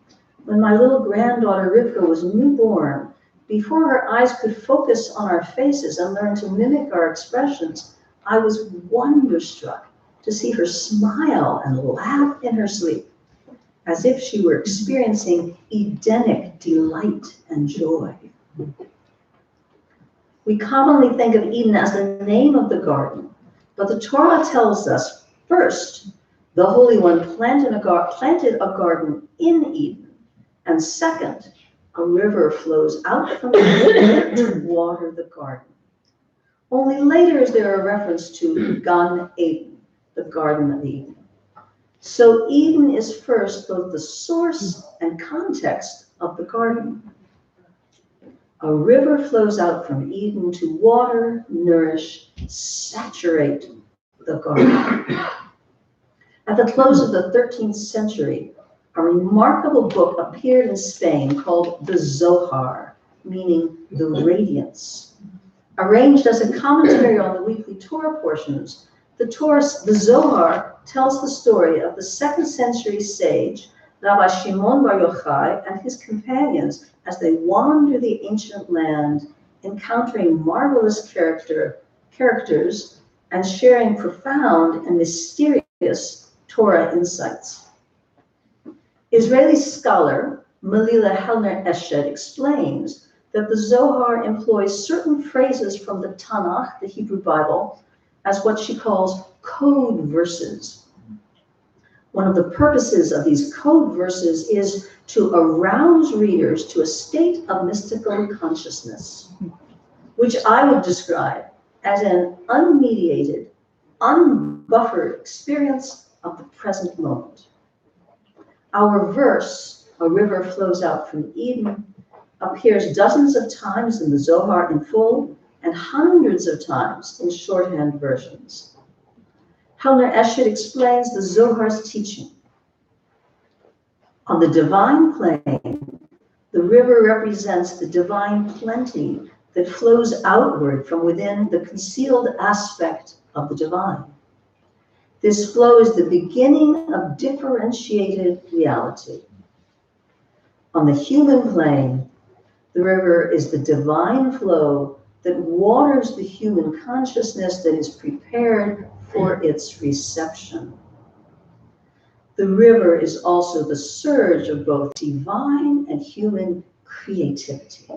my little granddaughter Rivka was newborn, before her eyes could focus on our faces and learn to mimic our expressions, I was wonderstruck to see her smile and laugh in her sleep, as if she were experiencing Edenic delight and joy. We commonly think of Eden as the name of the garden, but the Torah tells us, first, the Holy One planted a garden in Eden, and second, a river flows out from Eden to water the garden. Only later is there a reference to Gan Eden, the Garden of Eden. So Eden is first both the source and context of the garden. A river flows out from Eden to water, nourish, saturate the garden. At the close of the 13th century, a remarkable book appeared in Spain called the Zohar, meaning the radiance. Arranged as a commentary on the weekly Torah portions, the Zohar tells the story of the 2nd century sage, Rabbi Shimon Bar Yochai, and his companions as they wander the ancient land, encountering marvelous characters and sharing profound and mysterious Torah insights. Israeli scholar Melila Hellner-Eshed explains that the Zohar employs certain phrases from the Tanakh, the Hebrew Bible, as what she calls code verses. One of the purposes of these code verses is to arouse readers to a state of mystical consciousness, which I would describe as an unmediated, unbuffered experience of the present moment. Our verse, a river flows out from Eden, appears dozens of times in the Zohar in full and hundreds of times in shorthand versions. Hellner-Eshed explains the Zohar's teaching. On the divine plane, the river represents the divine plenty that flows outward from within the concealed aspect of the divine. This flow is the beginning of differentiated reality. On the human plane, the river is the divine flow that waters the human consciousness that is prepared for its reception. The river is also the surge of both divine and human creativity.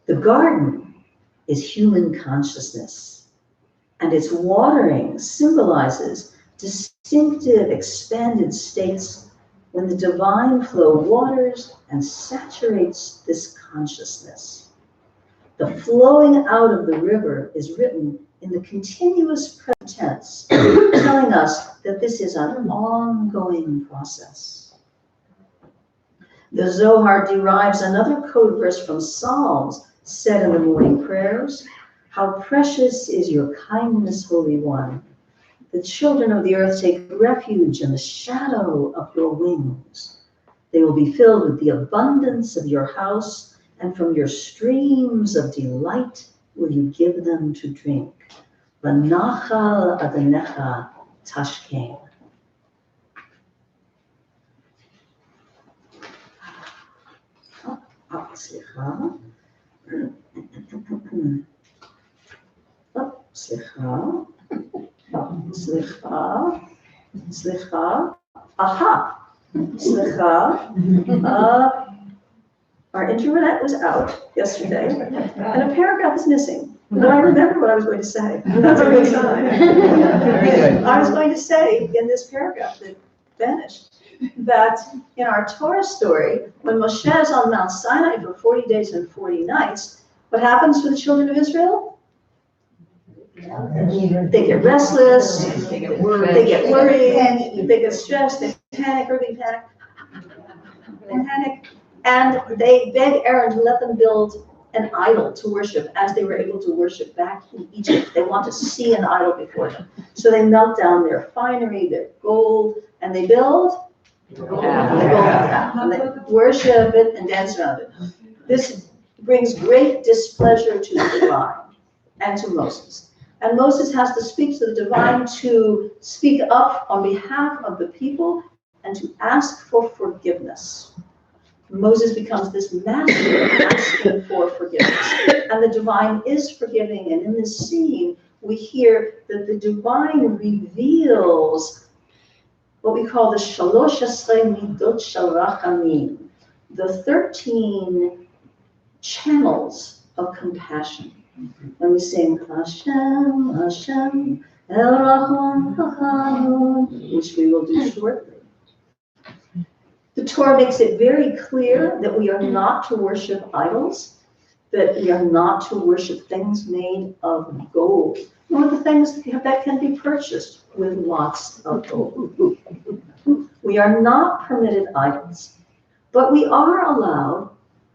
The garden is human consciousness, and its watering symbolizes distinctive expanded states when the divine flow waters and saturates this consciousness. The flowing out of the river is written in the continuous present tense, telling us that this is an ongoing process. The Zohar derives another code verse from Psalms said in the morning prayers. How precious is your kindness, Holy One. The children of the earth take refuge in the shadow of your wings. They will be filled with the abundance of your house, and from your streams of delight will you give them to drink. V'nachal adanecha tashkein. Slicha. Slicha. Aha. Slicha. Our internet was out yesterday, and a paragraph is missing. But I remember what I was going to say. That's a good sign. Very good. I was going to say in this paragraph that vanished that in our Torah story, when Moshe is on Mount Sinai for 40 days and 40 nights, what happens to the children of Israel? They get restless, they get worried, they get stressed, they panic, and they beg Aaron to let them build an idol to worship as they were able to worship back in Egypt. They want to see an idol before them. So they melt down their finery, their gold, and they build the golden calf. And they worship it and dance around it. This brings great displeasure to the divine and to Moses. And Moses has to speak to the divine to speak up on behalf of the people and to ask for forgiveness. Moses becomes this master of asking for forgiveness. And the divine is forgiving. And in this scene, we hear that the divine reveals what we call the Shalosh Esrei Midot Shel Rachamim, the 13 channels of compassion. When we sing Hashem, Hashem, El Rachon Hachanun, which we will do shortly. The Torah makes it very clear that we are not to worship idols, that we are not to worship things made of gold. One of the things that can be purchased with lots of gold. We are not permitted idols, but we are allowed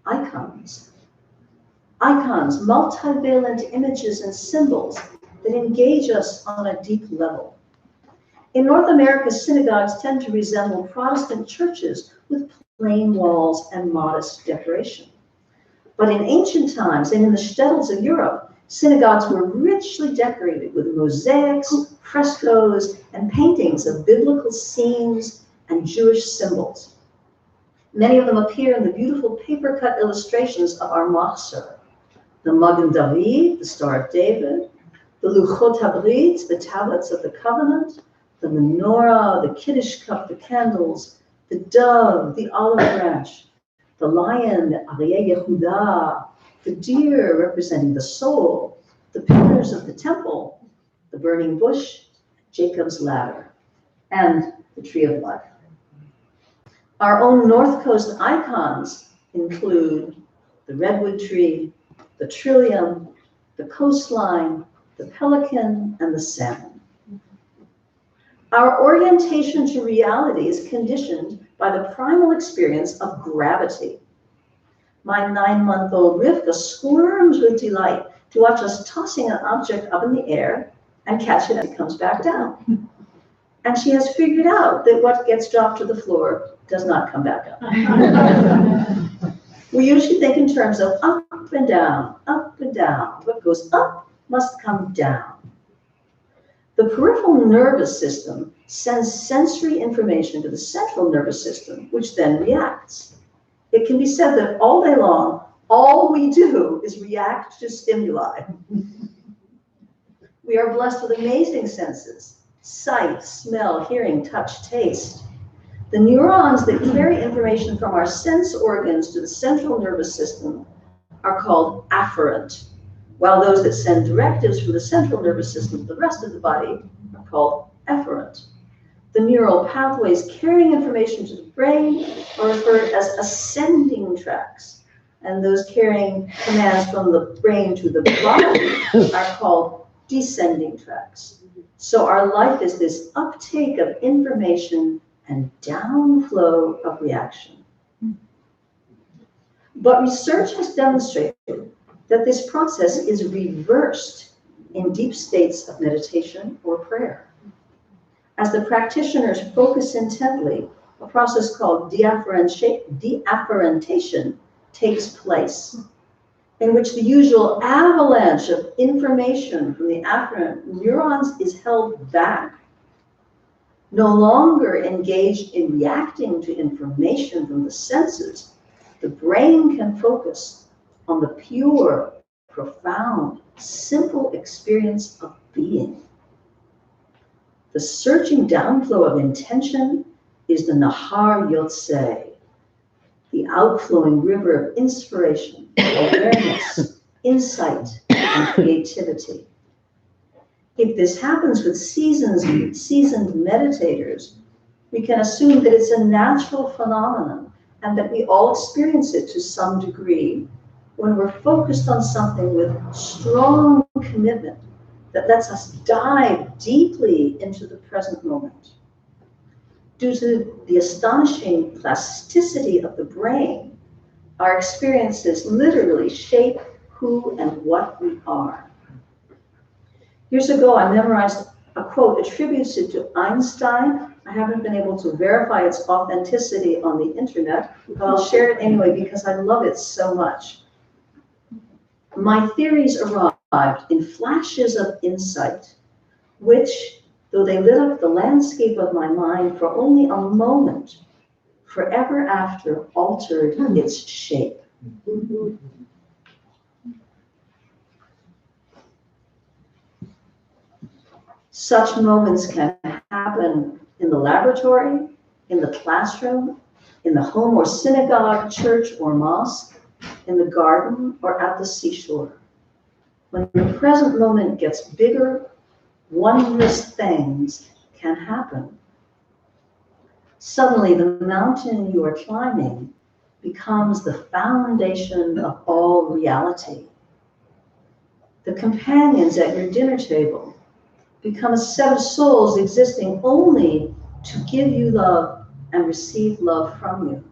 icons. Icons, multivalent images and symbols that engage us on a deep level. In North America, synagogues tend to resemble Protestant churches with plain walls and modest decoration. But in ancient times and in the shtetls of Europe, synagogues were richly decorated with mosaics, frescoes, and paintings of biblical scenes and Jewish symbols. Many of them appear in the beautiful paper-cut illustrations of our Machzor, the Magen David, the Star of David, the Luchot HaBrit, the Tablets of the Covenant, the menorah, the Kiddush cup, the candles, the dove, the olive branch, the lion, the Aryeh Yehuda, the deer representing the soul, the pillars of the temple, the burning bush, Jacob's ladder, and the tree of life. Our own North Coast icons include the redwood tree, the trillium, the coastline, the pelican, and the salmon. Our orientation to reality is conditioned by the primal experience of gravity. My 9-month-old Rivka squirms with delight to watch us tossing an object up in the air and catch it as it comes back down. And she has figured out that what gets dropped to the floor does not come back up. We usually think in terms of up and down, up and down. What goes up must come down. The peripheral nervous system sends sensory information to the central nervous system, which then reacts. It can be said that all day long, all we do is react to stimuli. We are blessed with amazing senses: sight, smell, hearing, touch, taste. The neurons that carry information from our sense organs to the central nervous system are called afferent, while those that send directives from the central nervous system to the rest of the body are called efferent. The neural pathways carrying information to the brain are referred as ascending tracks, and those carrying commands from the brain to the body are called descending tracks. So our life is this uptake of information and downflow of reaction. But research has demonstrated that this process is reversed in deep states of meditation or prayer. As the practitioners focus intently, a process called deafferentation takes place, in which the usual avalanche of information from the afferent neurons is held back. No longer engaged in reacting to information from the senses, the brain can focus on the pure, profound, simple experience of being. The surging downflow of intention is the Nahar Yotzei, the outflowing river of inspiration, awareness, insight, and creativity. If this happens with seasoned meditators, we can assume that it's a natural phenomenon and that we all experience it to some degree when we're focused on something with strong commitment that lets us dive deeply into the present moment. Due to the astonishing plasticity of the brain, our experiences literally shape who and what we are. Years ago, I memorized a quote attributed to Einstein. I haven't been able to verify its authenticity on the internet, but I'll share it anyway because I love it so much. My theories arrived in flashes of insight, which, though they lit up the landscape of my mind for only a moment, forever after altered its shape. Such moments can happen in the laboratory, in the classroom, in the home or synagogue, church or mosque, in the garden or at the seashore. When the present moment gets bigger, wondrous things can happen. Suddenly, the mountain you are climbing becomes the foundation of all reality. The companions at your dinner table become a set of souls existing only to give you love and receive love from you.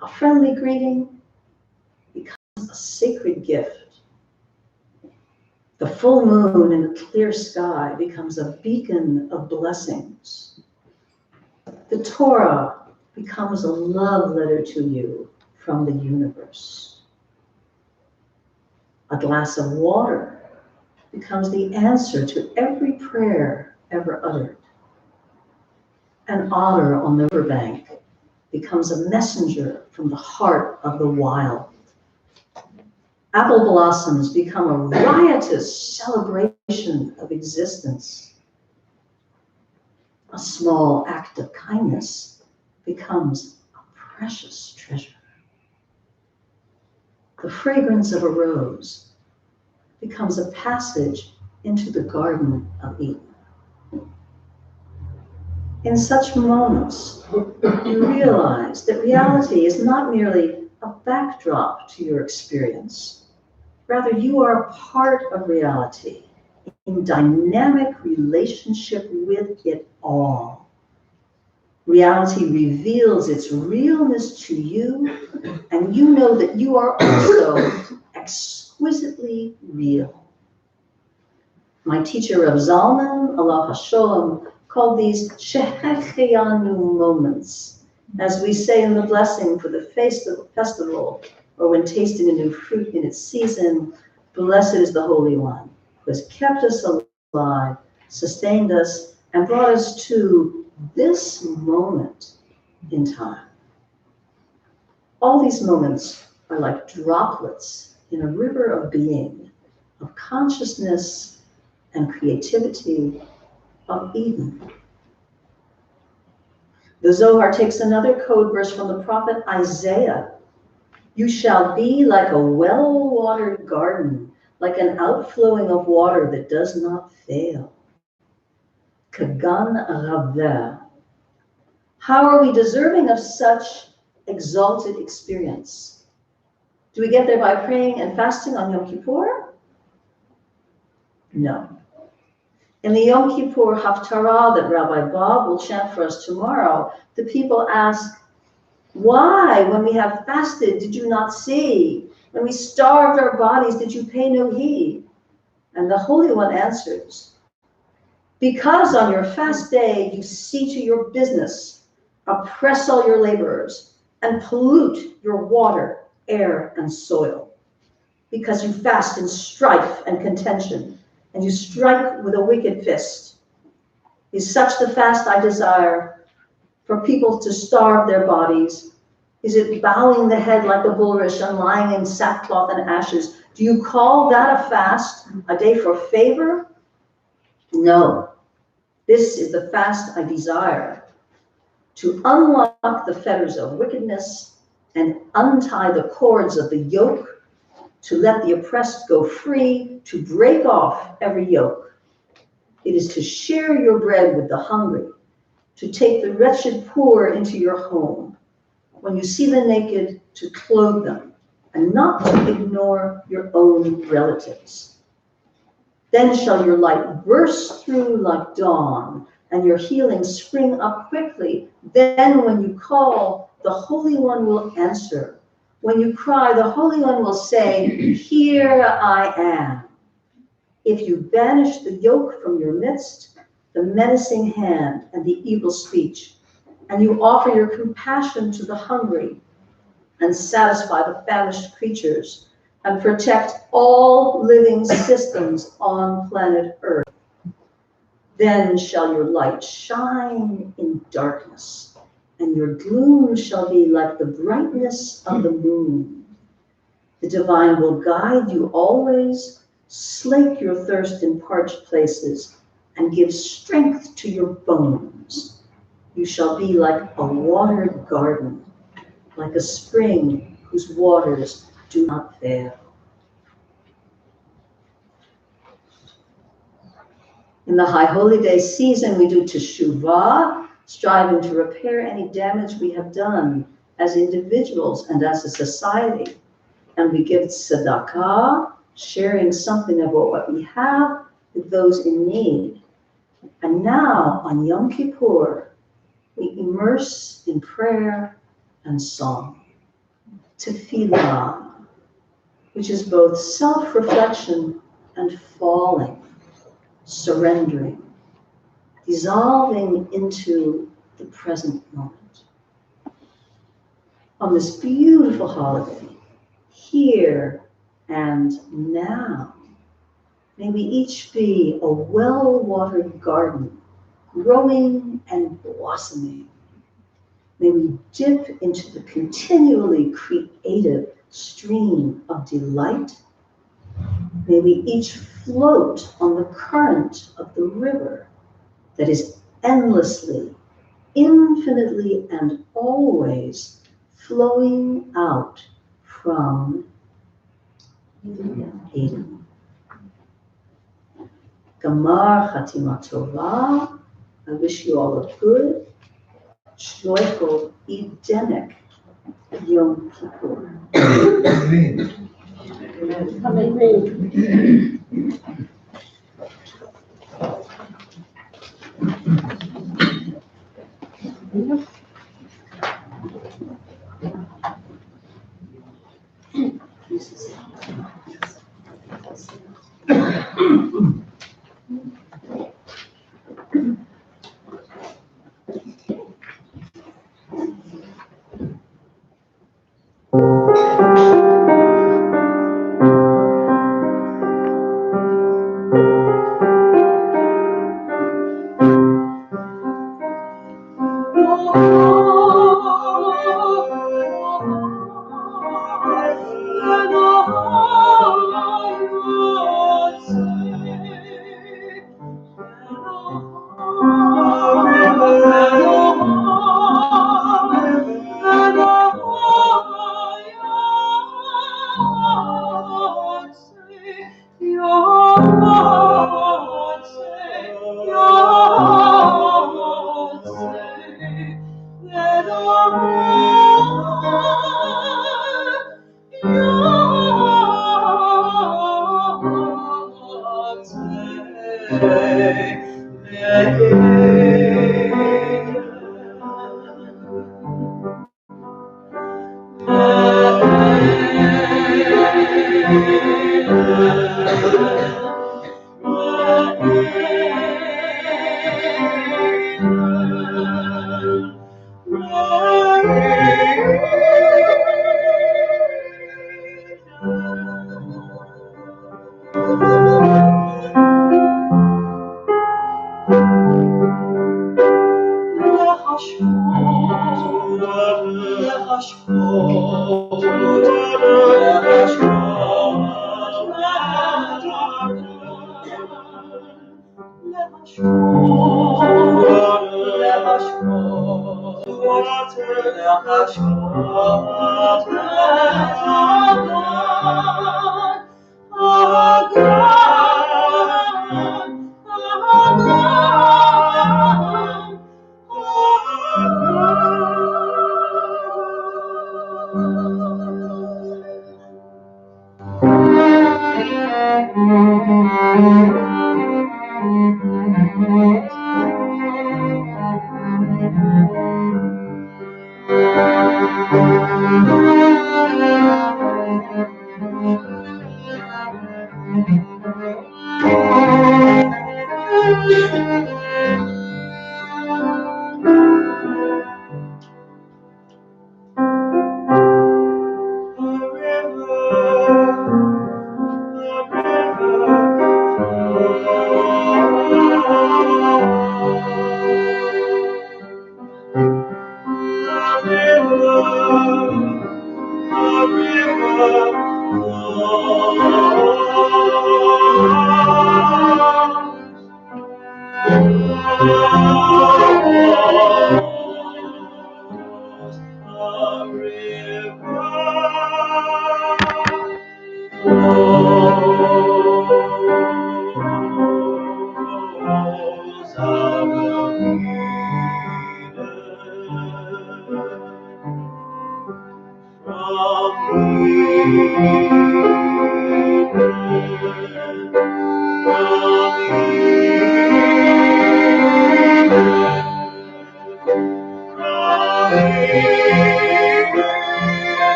A friendly greeting becomes a sacred gift. The full moon in the clear sky becomes a beacon of blessings. The Torah becomes a love letter to you from the universe. A glass of water becomes the answer to every prayer ever uttered. An otter on the riverbank becomes a messenger from the heart of the wild. Apple blossoms become a riotous celebration of existence. A small act of kindness becomes a precious treasure. The fragrance of a rose becomes a passage into the Garden of Eden. In such moments, you realize that reality is not merely a backdrop to your experience. Rather, you are a part of reality in dynamic relationship with it all. Reality reveals its realness to you, and you know that you are also exquisitely real. My teacher Rav Zalman, Allah HaSholem, called these Shehecheyanu moments, as we say in the blessing for the festival, or when tasting a new fruit in its season. Blessed is the Holy One, who has kept us alive, sustained us, and brought us to this moment in time. All these moments are like droplets in a river of being, of consciousness and creativity, of Eden. The Zohar takes another code verse from the prophet Isaiah. You shall be like a well-watered garden, like an outflowing of water that does not fail. Kagan Raveh. How are we deserving of such exalted experience? Do we get there by praying and fasting on Yom Kippur? No. In the Yom Kippur Haftarah that Rabbi Bob will chant for us tomorrow, the people ask, why, when we have fasted, did you not see? When we starved our bodies, did you pay no heed? And the Holy One answers, because on your fast day you see to your business, oppress all your laborers, and pollute your water, air, and soil. Because you fast in strife and contention, and you strike with a wicked fist. Is such the fast I desire, for people to starve their bodies? Is it bowing the head like a bulrush and lying in sackcloth and ashes? Do you call that a fast, a day for favor? No. This is the fast I desire, to unlock the fetters of wickedness and untie the cords of the yoke, to let the oppressed go free, to break off every yoke. It is to share your bread with the hungry, to take the wretched poor into your home. When you see the naked, to clothe them, and not to ignore your own relatives. Then shall your light burst through like dawn, and your healing spring up quickly. Then when you call, the Holy One will answer. When you cry, the Holy One will say, here I am. If you banish the yoke from your midst, the menacing hand and the evil speech, and you offer your compassion to the hungry, and satisfy the famished creatures, and protect all living systems on planet Earth, then shall your light shine in darkness, and your gloom shall be like the brightness of the moon. The divine will guide you always, slake your thirst in parched places, and give strength to your bones. You shall be like a watered garden, like a spring whose waters do not fail. In the High Holy Day season, we do teshuvah, striving to repair any damage we have done as individuals and as a society. And we give tzedakah, sharing something of what we have with those in need. And now, on Yom Kippur, we immerse in prayer and song. Tefillah, which is both self-reflection and falling, surrendering, dissolving into the present moment. On this beautiful holiday, here and now, may we each be a well-watered garden, growing and blossoming. May we dip into the continually creative stream of delight. May we each float on the current of the river that is endlessly, infinitely, and always flowing out from Eden. Gamar Chatima Tova. I wish you all a good, joyful, Edenic Yom Kippur.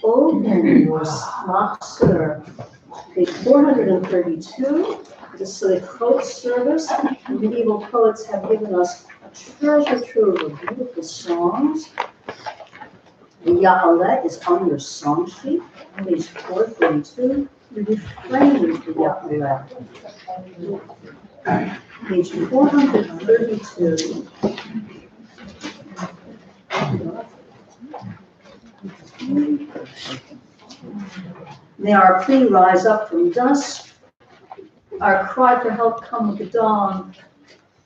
Open your Machzer, page 432. This is the quote service. The medieval poets have given us a treasure trove of beautiful songs. The Ya'aleh is on your song sheet, page 442. The refrain is the Ya'aleh. Page 432. May our plea rise up from dusk, our cry for help come with the dawn,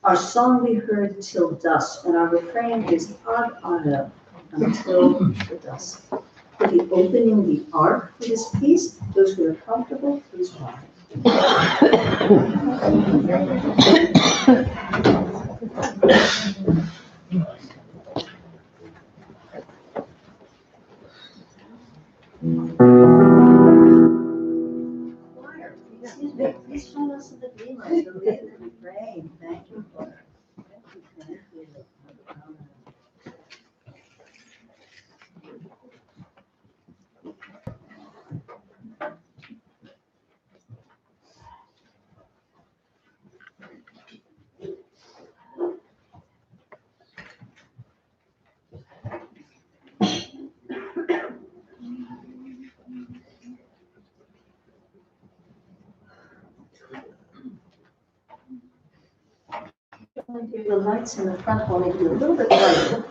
our song be heard till dusk, and our refrain is Ad Arev, until the dusk. For the opening the ark for this piece, those who are comfortable, please rise. Choir, excuse me, please join us in the Bima, the lead and the refrain. Thank you, choir. Thank you, thank you. The lights in the front will make you a little bit brighter.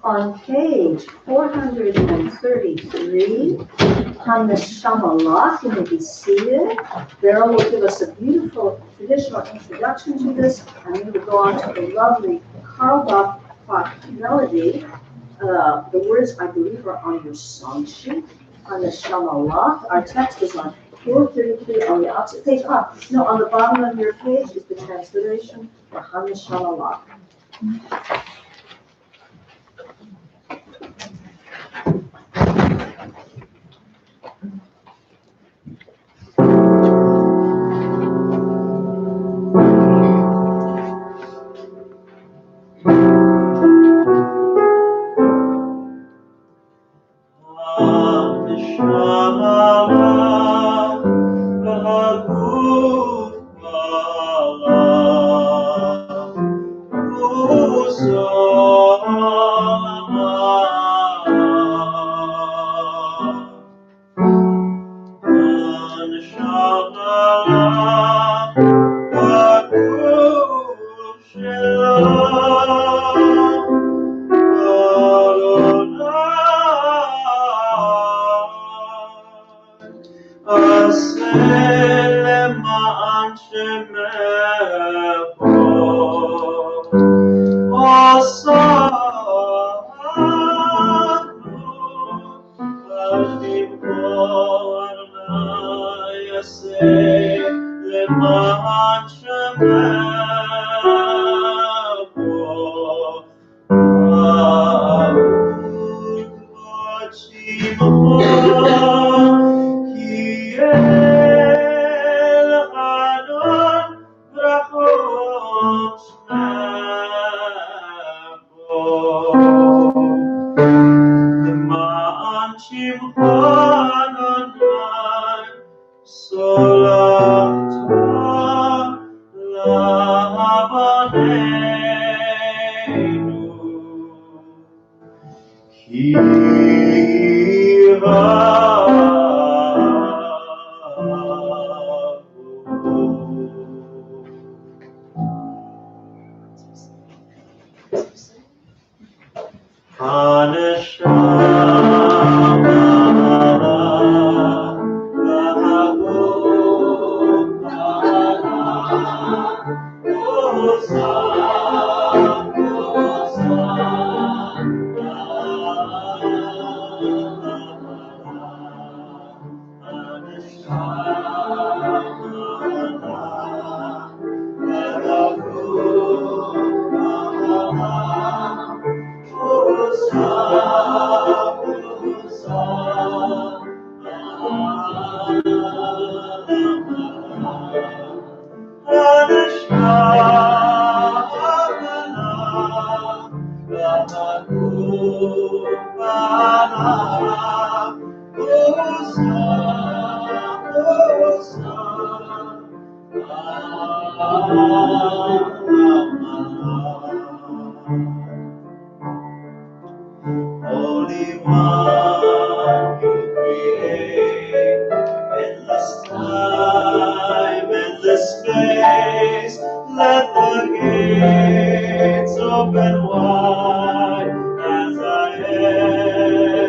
On page 433, on the Shamalah, you may be seated. Beryl will give us a beautiful traditional introduction to this, and we will go on to the lovely Karl Bach melody. The words, I believe, are on your song sheet. On the Shamalah, our text is on 433 on the opposite page. No, on the bottom of your page is the transliteration for Han Shamalah. למען שמך למען שמך כבוד שמך כי אל אדון ברכות שמך למען שמך אדוני סולחת לעווננו כי Holy One, you create endless time, endless space. Let the gates open wide as I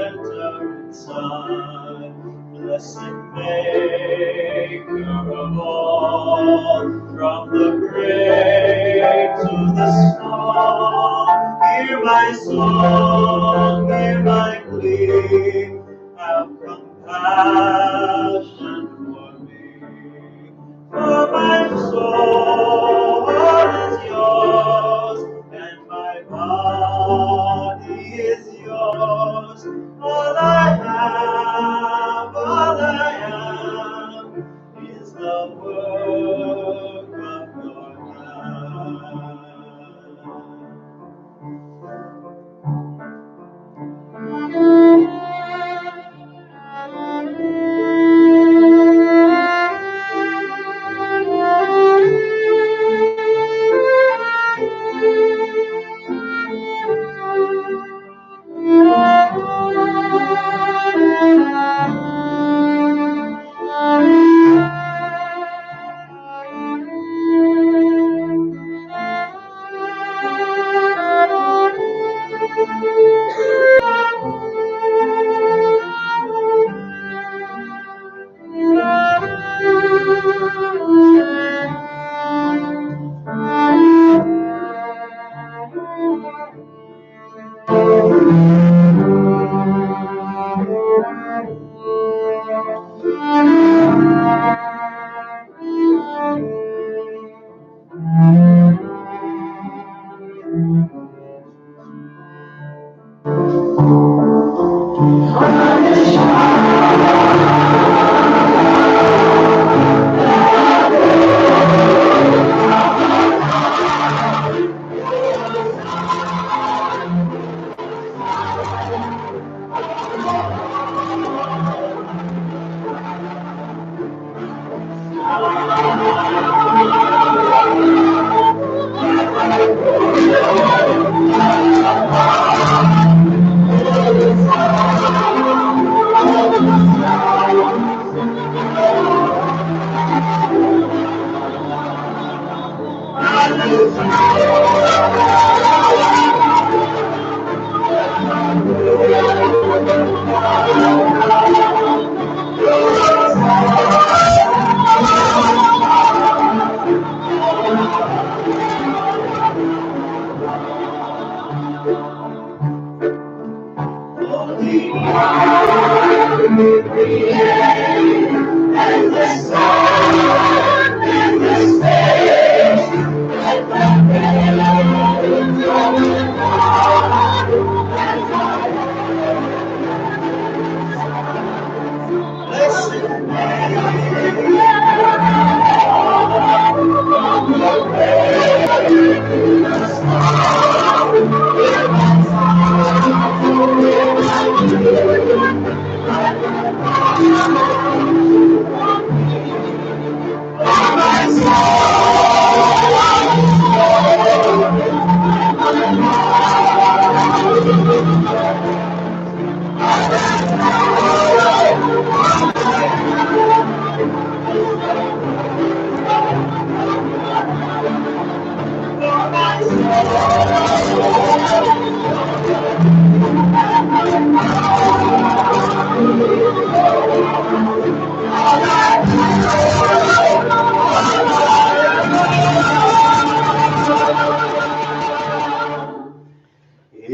enter inside. Blessed Maker of all, from the great to the small, hear my song, hear my plea, have compassion for me. For my soul is yours, and my body is yours. All I have, all I am, is the work of your hand. and the sun and the space and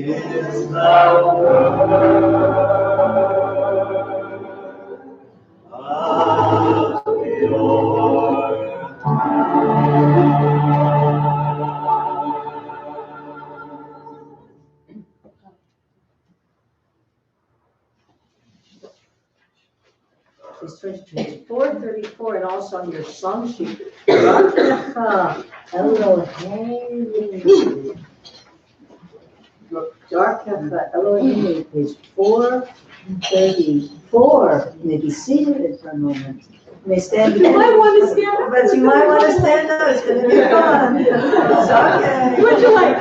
is the word of your Please turn to page 434 and also on your song sheet. Darkecha Elohim. Darkecha Elohim, page 434. You may be seated for a moment. You may stand. You might want to stand up. But you might want to stand up. It's going to be fun. It's okay. Would you like?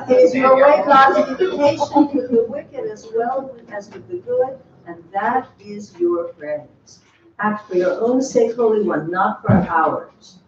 It is your way, God's invitation with the wicked as well as with the good, and that is your praise. Act for your own sake, Holy One, not for ours.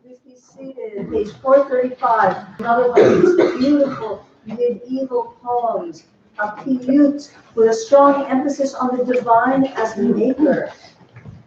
Please be seated. Page 435. Another one of these beautiful medieval poems, a piyut with a strong emphasis on the divine as maker.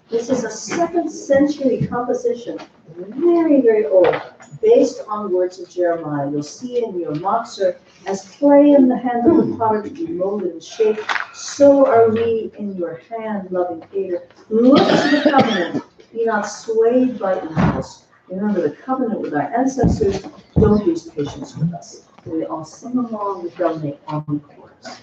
This is a 2nd century composition, very, very old, based on words of Jeremiah. You'll see in your Machzor, as clay in the hand of the potter to be molded and shaped, so are we in your hand, loving Creator. Look to the covenant, be not swayed by impulse. Remember the covenant with our ancestors, don't lose patience with us. We all sing along with them on the chorus.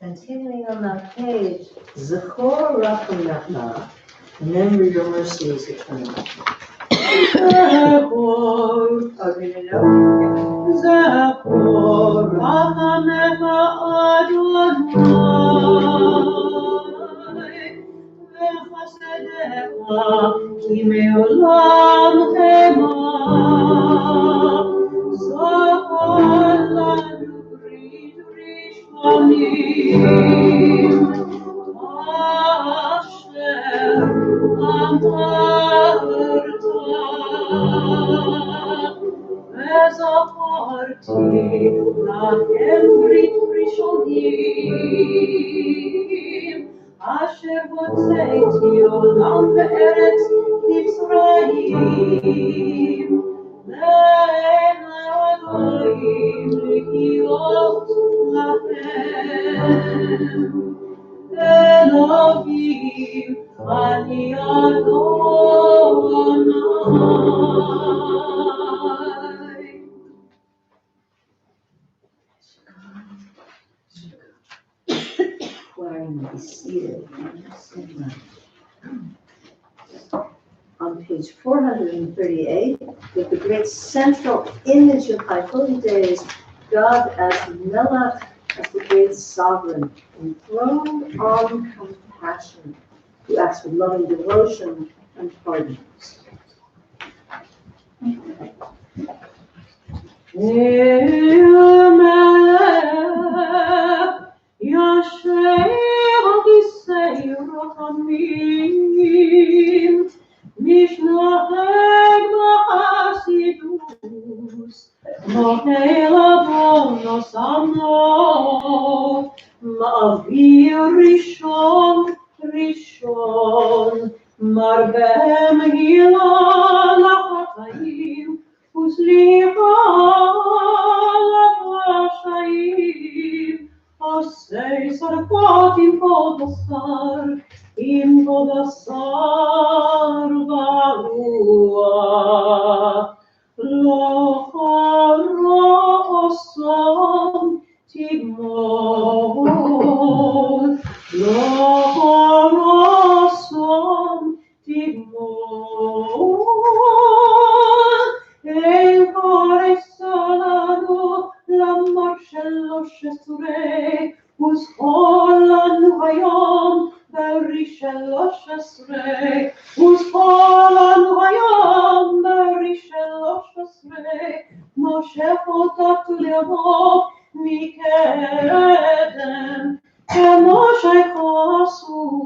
Continuing on that page, Zachor Rachamecha, remember your mercies eternal. Zachor, Zachor Rachamecha Adonai, V'chasedecha ki me'olam tema. אשר הוצאתי עולם בארץ מצרים, ואין אלוהים להיות להם. אלוהים, אני אדוני. Where you may be seated. On page 438, with the great central image of Kol Nidre, God as Melech, as the great sovereign, enthroned on compassion, who acts with loving devotion and pardon. יושב על כיסא רחמים, משנהג בחסידות, נותן לבונו סמנו, מעביר ראשון ראשון, מרבה מגילה לחטאים, וסליחה לפשעים. עושה צדקות עם כבוד השר ברוח, לא חרוסון תגמול, לא חרוסון תגמול. אין קורס לנו למר 13, וזכור לנו היום ברי 13, וזכור לנו היום ברי 13, מושך אותנו לבוא מקדם, כמו שכעסו.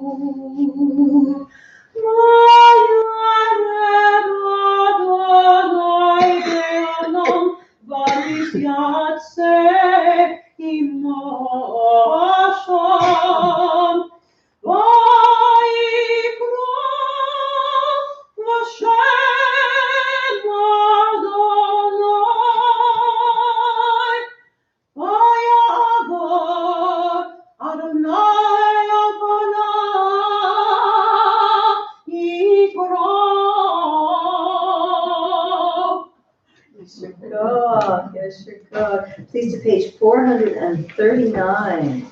Please to page 439.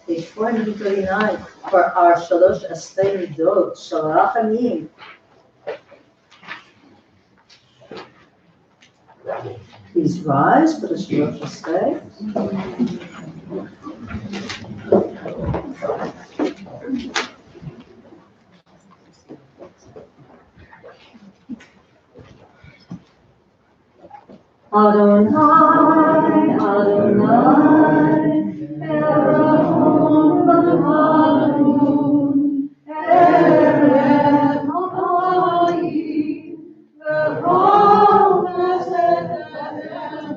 Page 439 for our Shalosh Ashtei Midot, Shalachamim. Please rise for the Shalosh Ashtei. Adonai, Adonai, Erechon v'Hanun, Erech Havayim, v'Chol Chesed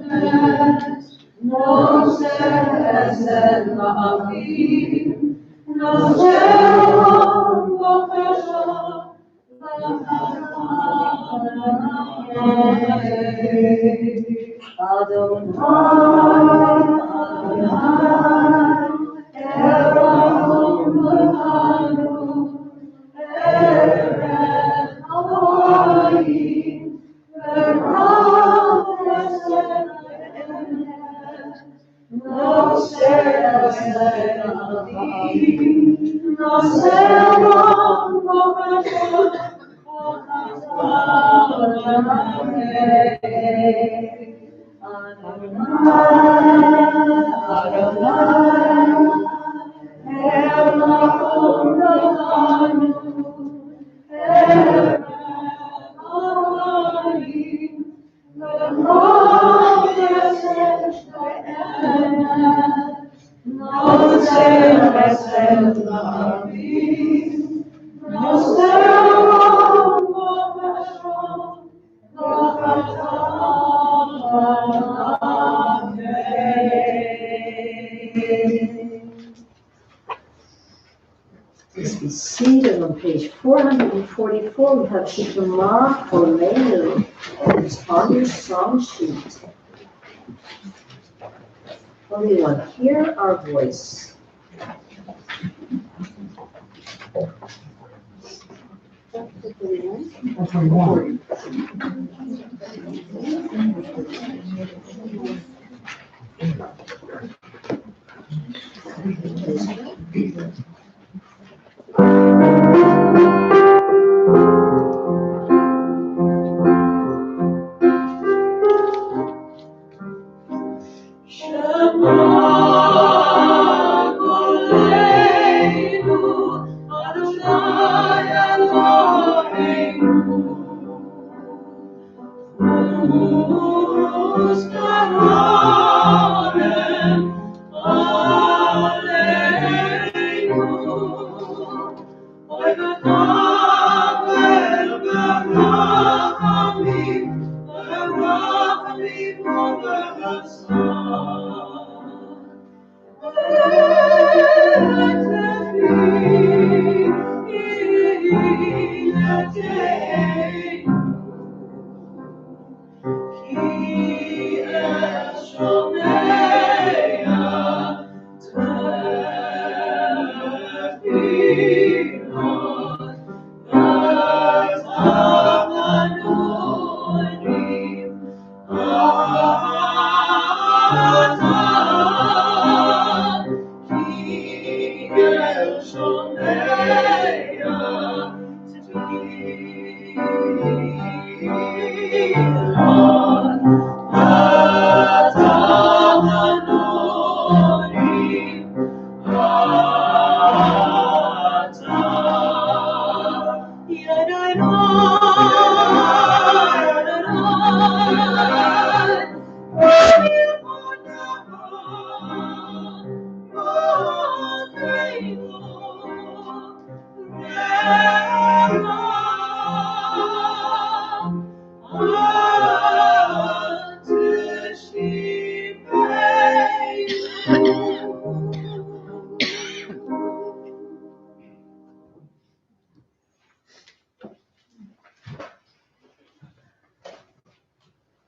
v'Emet, Noseh Chesed v'Avim, Noseh Ram v'Chesed No Please be seated on page 444. We have Shema Kolenu. It's on your song sheet. Only one. Hear our voice.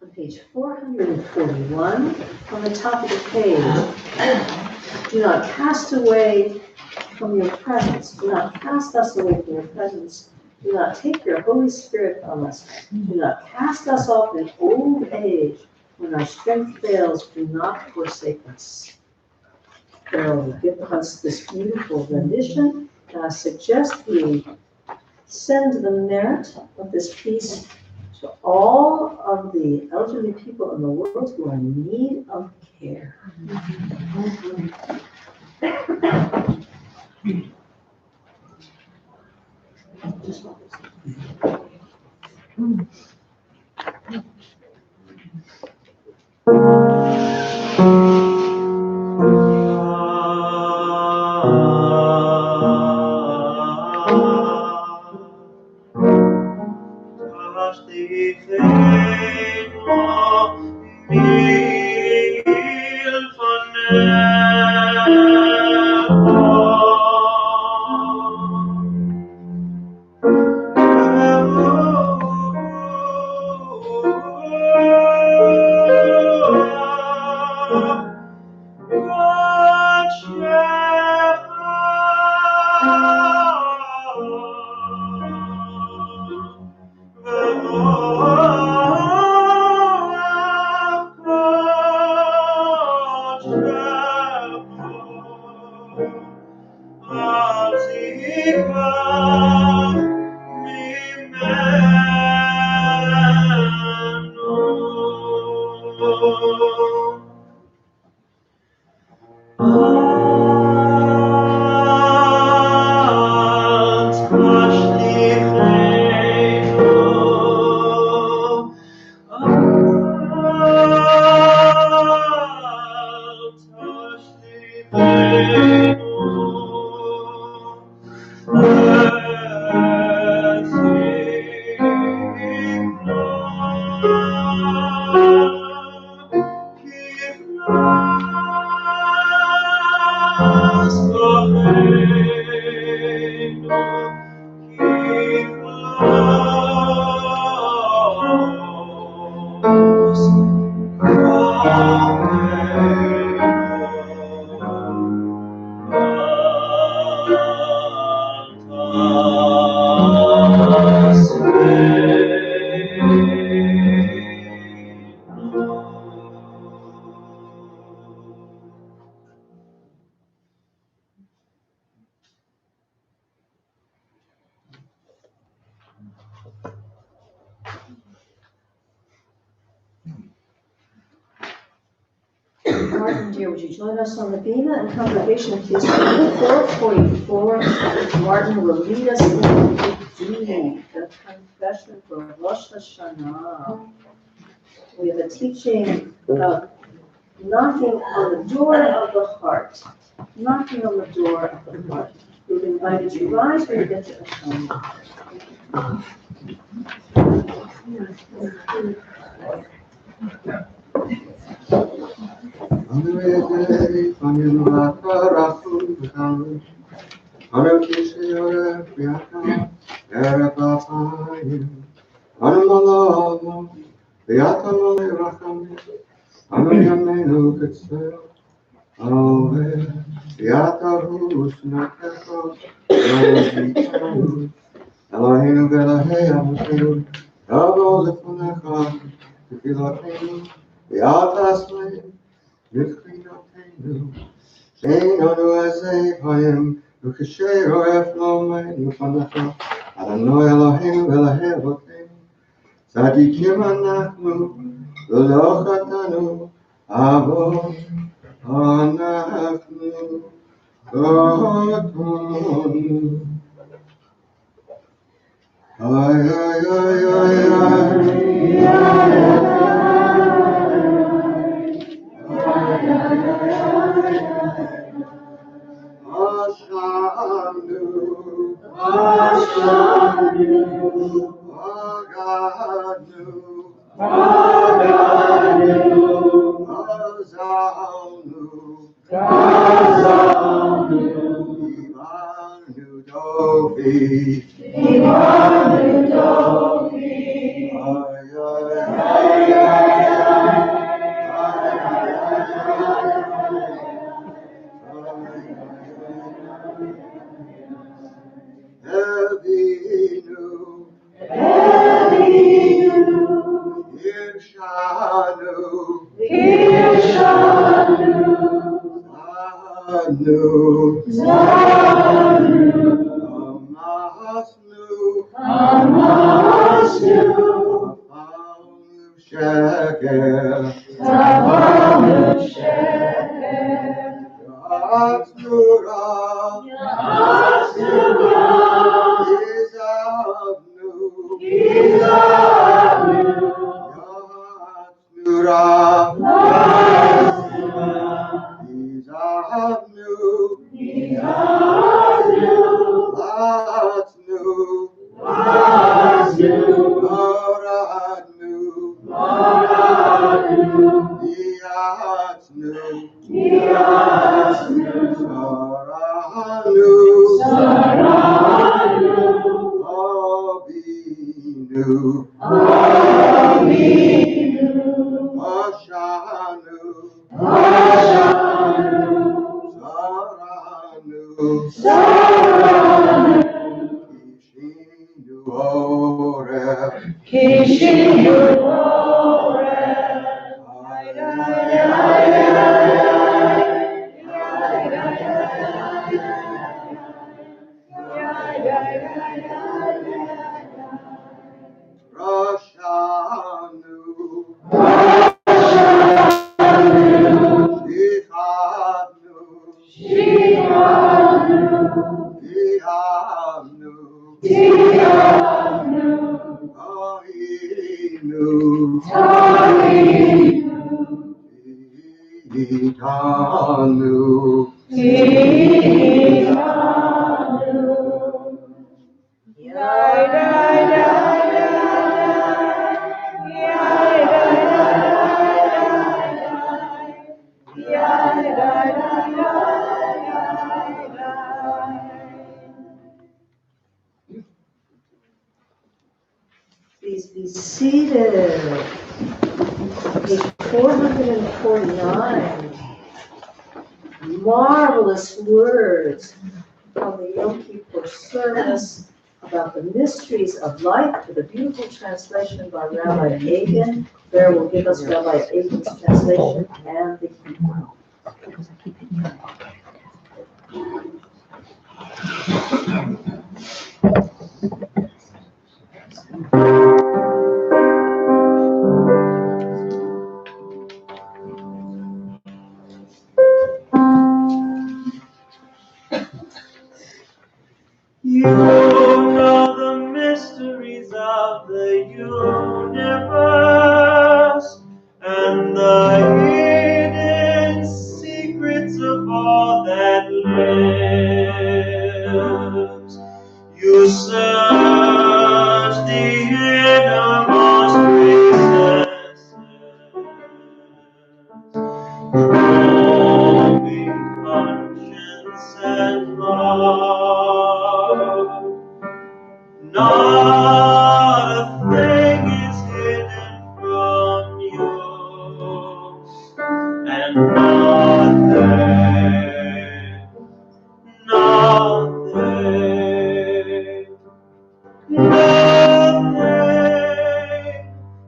On page 441, on the top of the page, do not cast away from your presence. Do not cast us away from your presence. Do not take your Holy Spirit from us. Do not cast us off in old age. When our strength fails, do not forsake us. Carol will give us this beautiful rendition. And I suggest we send the merit of this piece to all of the elderly people in the world who are in need of care. Touch the Martin, dear, would you join us on the Bina and congregation of His 444? Martin will lead us in the confession for Rosh Hashanah. We have a teaching of knocking on the door of the heart. Knocking on the door of the heart. We've invited you to rise when you get to Hashanah. Eloheinu v'Elahei Avotenu, Tavo lefonecha, Tefilotenu, v'Atasmeinu, Nifrinotenu, She'inonu Ezevayim, V'Kasher Oef Lomeinu Fanecha, Adonai Eloheinu v'Elahei Avotenu, Tzadikim Anachnu, V'lo Chatanu, Avot Anachnu, Chotonu. Ay, ay, ay, ay, Ashanu, Ashanu, Aganu, Aganu, Azanu, Azanu, Ivanu Dovi, Ivanu Dovi, ay, ay, Evinu, Evinu, Irshanu, Irshanu, Zanu, Zanu, Amasnu, Amasnu, Tafalu Sheker, Tafalu Sheker, Yatsura, Yatsura, Izavnu, Izavnu, Yatsura, Yatsura, Izavnu, Izavnu, Latnu, Latnu, Moradnu, Moradnu, Yatsnu, Yatsnu, Saranu, Saranu, Avinu, Avinu, Ashanu, Ashanu, Saranu, Saranu, Kishinu Oreh, Kishinu Oreh, ay, ay, ay, Roshanu, Shihanu, Shihanu, Dihanu, Dihanu, Tahinu, Tahinu, Tihanu, Tihanu, Please be seated. Page 449. Marvelous words from the Yom Kippur service about the mysteries of life, with a beautiful translation by Rabbi Agan. Bear will give us Rabbi Agan's translation and the Hebrew. Because I keep hitting you. You know the mysteries of the universe and the hidden secrets of all that lives. You search the innermost recesses, probing conscience and heart. Not a thing is hidden from you, and nothing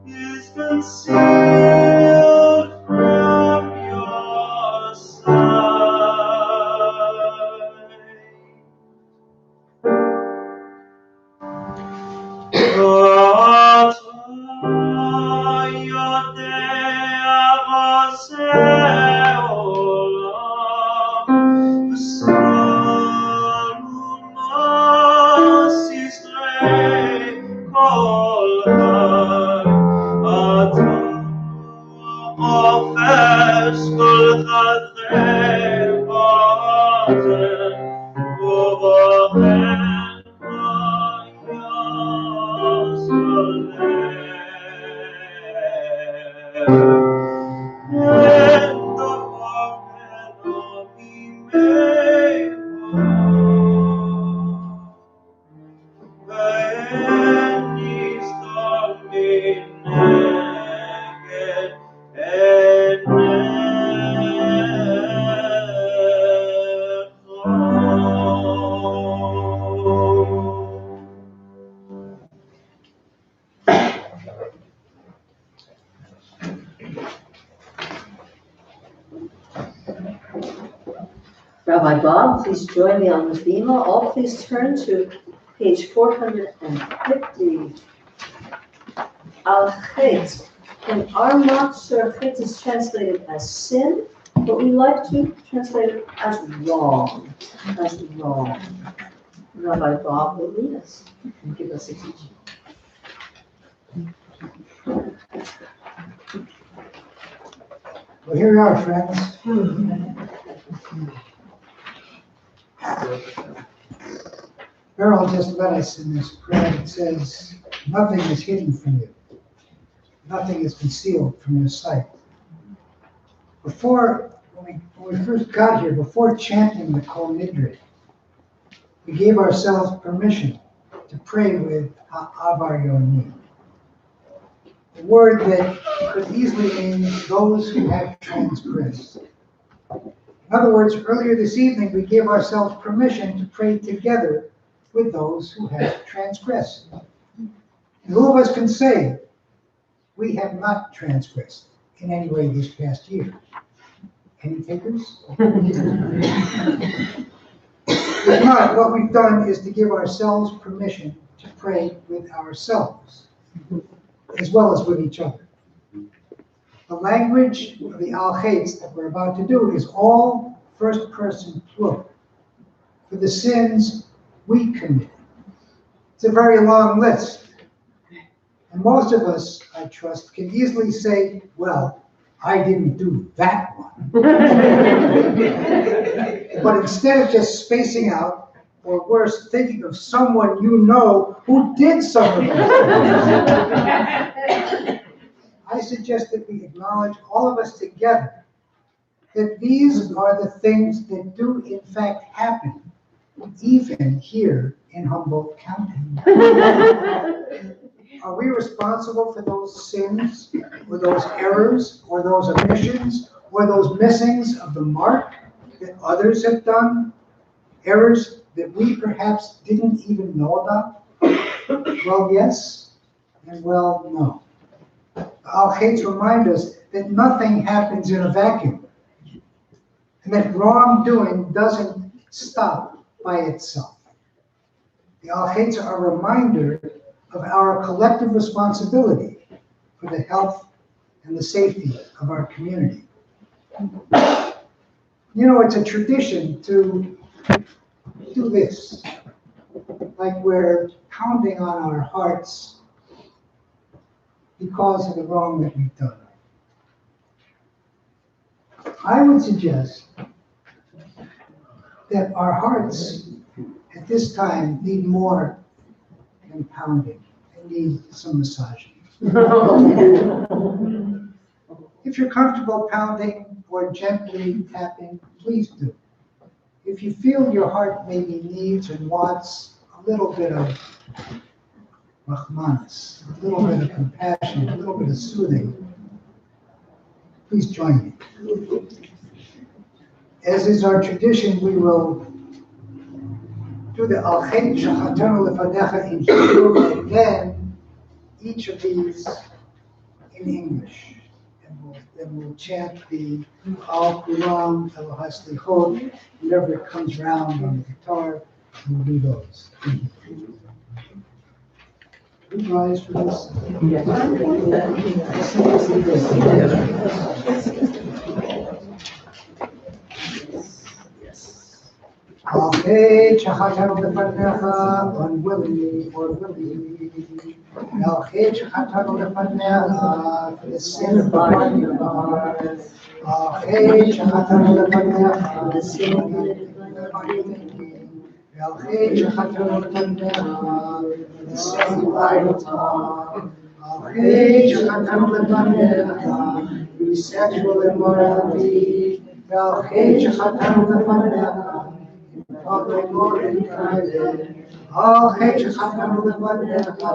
is concealed from your sight. Rabbi Bob, please join me on the bema. All please turn to page 450. Al-Chet. In our Matzer, Chet is translated as sin, but we like to translate it as wrong. As wrong. Rabbi Bob will lead us and give us a teaching. Well, here we are, friends. Beryl just led us in this prayer that says, nothing is hidden from you. Nothing is concealed from your sight. When we first got here, before chanting the Kol Nidre, we gave ourselves permission to pray with Ha'avar Yoni, a word that could easily mean those who have transgressed. In other words, earlier this evening, we gave ourselves permission to pray together with those who have transgressed. And who of us can say we have not transgressed in any way this past year? Any takers? If not, what we've done is to give ourselves permission to pray with ourselves, as well as with each other. The language of the Al-Chetz that we're about to do is all first person plural for the sins we committed. It's a very long list. And most of us, I trust, can easily say, well, I didn't do that one. But instead of just spacing out, or worse, thinking of someone you know who did some of those things, I suggest that we acknowledge, all of us together, that these are the things that do in fact happen, even here in Humboldt County. Are we responsible for those sins, or those errors, or those omissions, or those missings of the mark that others have done? Errors that we perhaps didn't even know about? Well, yes, and well, no. Al-Khates remind us that nothing happens in a vacuum, and that wrongdoing doesn't stop by itself. The Al-Khates are a reminder of our collective responsibility for the health and the safety of our community. You know, it's a tradition to do this, like we're pounding on our hearts because of the wrong that we've done. I would suggest that our hearts at this time need more than pounding. They need some massaging. If you're comfortable pounding or gently tapping, please do. If you feel your heart maybe needs and wants a little bit of rahmanas, a little bit of compassion, a little bit of soothing, please join me. As is our tradition, we will do the Al-Khates Shachatanu Lefanecha in Hebrew, and then each of these in English. And we'll chant the Al Kulam, El Haslichot, whatever comes round on the guitar, we'll do those. You rise for this? Al-Khates Shachatanu Lefanecha, unwillingly or willingly. Al-Khates Shachatanu Lefanecha, for the sin of the body and the heart. Al-Khates Shachatanu Lefanecha, for the sin of the body and thinking. Al-Khates Shachatanu Lefanecha, for the sin of idle talk. Al-Khates Shachatanu Lefanecha, for sexual immorality. Al-Khates Shachatanu Lefanecha, public or in private, Al-Khates Shachatanu Lefanecha,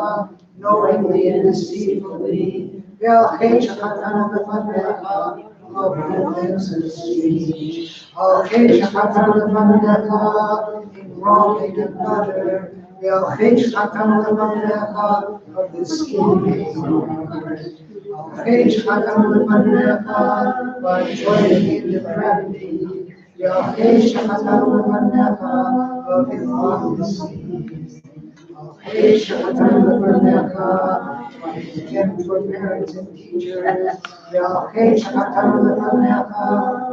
knowingly and deceitfully, Al-Khates Shachatanu Lefanecha, of offense and speech, Al-Khates Shachatanu Lefanecha, in wronging another, Al-Khates Shachatanu Lefanecha, of the scheming heart, Al-Khates Shachatanu Lefanecha, by joining in depravity, Al-Khates Shachatanu Lefanecha, of hypocrisy. Al-Khates Shachatanu Lefanecha, by contempt for parents and teachers. Al-Khates Shachatanu Lefanecha,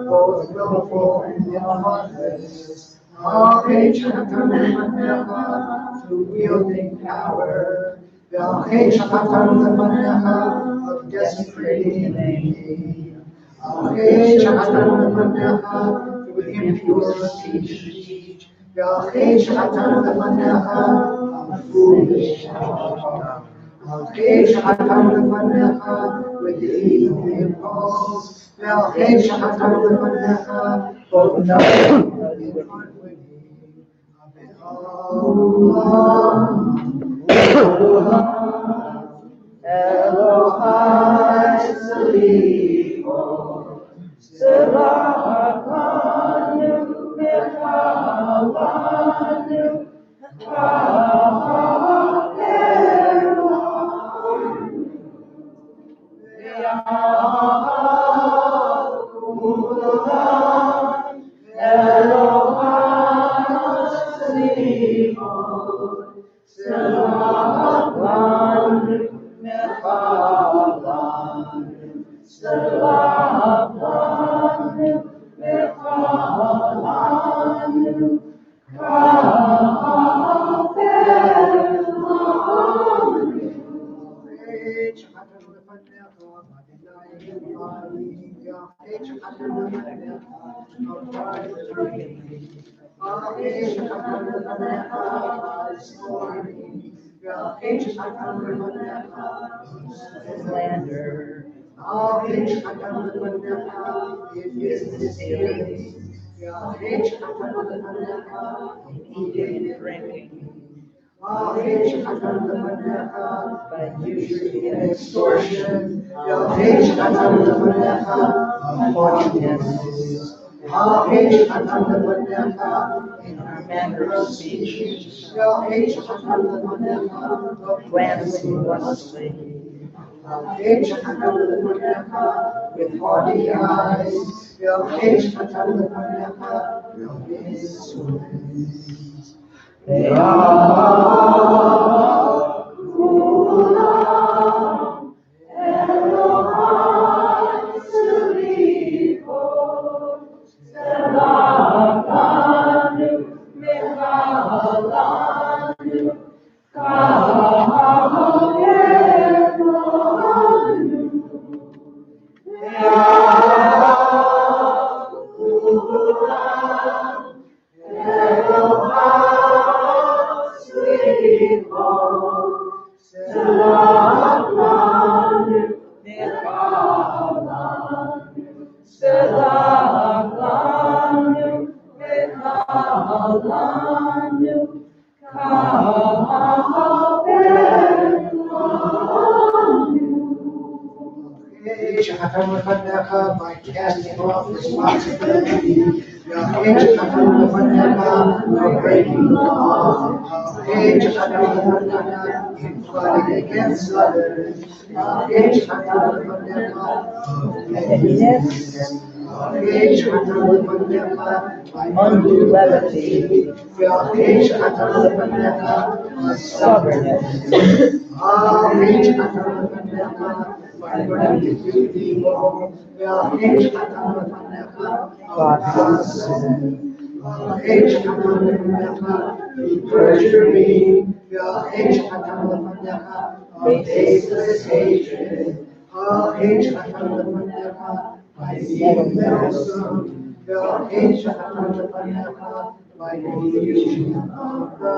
both willful and thoughtless. Al-Khates Shachatanu Lefanecha, through wielding power. Al-Khates Shachatanu Lefanecha, of desecrating the name. Al-Khates Shachatanu Lefanecha, with impure speech, Al-Khates Shachatanu Lefanecha, of foolish talk, Al-Khates Shachatanu Lefanecha, with the evil impulse, Al-Khates Shachatanu Lefanecha, both knowing and unwitting, Elohai Saliho, Selachanu Mechalanu, Ha'elanu, Ya'akulam, Elohai Saliho, Selachanu Mechalanu, Selachanu Mechalanu, slander, eating and drinking, by usury and extortion, of haughtiness, in our manner of speech, of glancing lustfully, with haughty eyes, of his ways. By casting off responsibility, by breaking the law, in fighting against others, of pettiness, by undue levity, by stubbornness, by running to evil, by perjury, baseless hatred, by being meddlesome, by confusion of the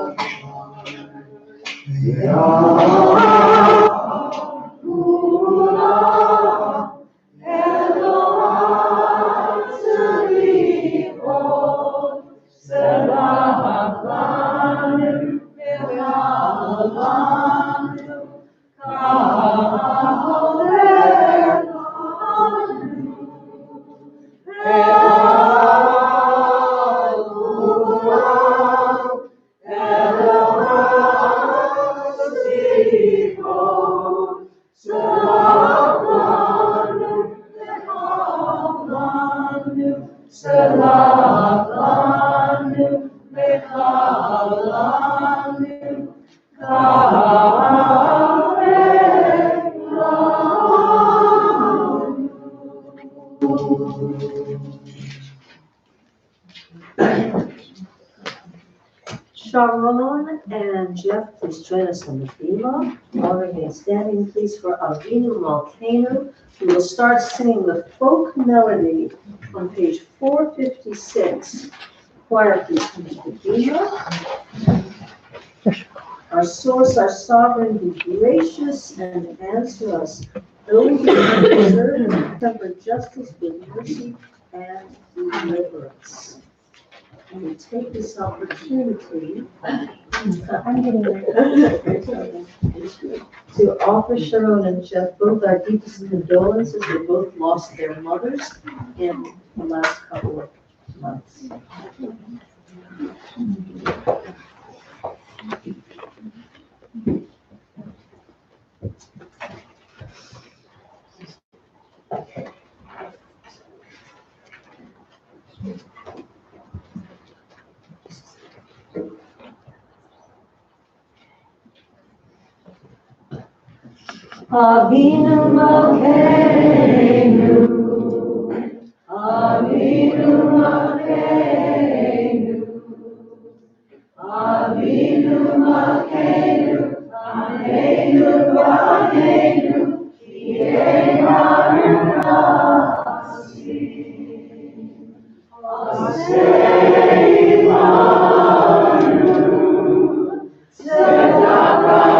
Sharon and Jeff, please join us on the bema. All remain standing, please, for Avinu Malkeinu. We will start singing the folk melody on page 456. Choir, please come to the bema. Our source, our sovereign, be gracious and answer us. Those who preserve and temper justice with mercy and deliverance. And we take this opportunity to offer Sharon and Jeff both our deepest condolences. They both lost their mothers in the last couple of months. Avinu Malkeinu, Avinu Malkeinu, Avinu Malkeinu, Aneinu, Aneinu, Ki'enu Nasi, Asei Manu, Tzedakah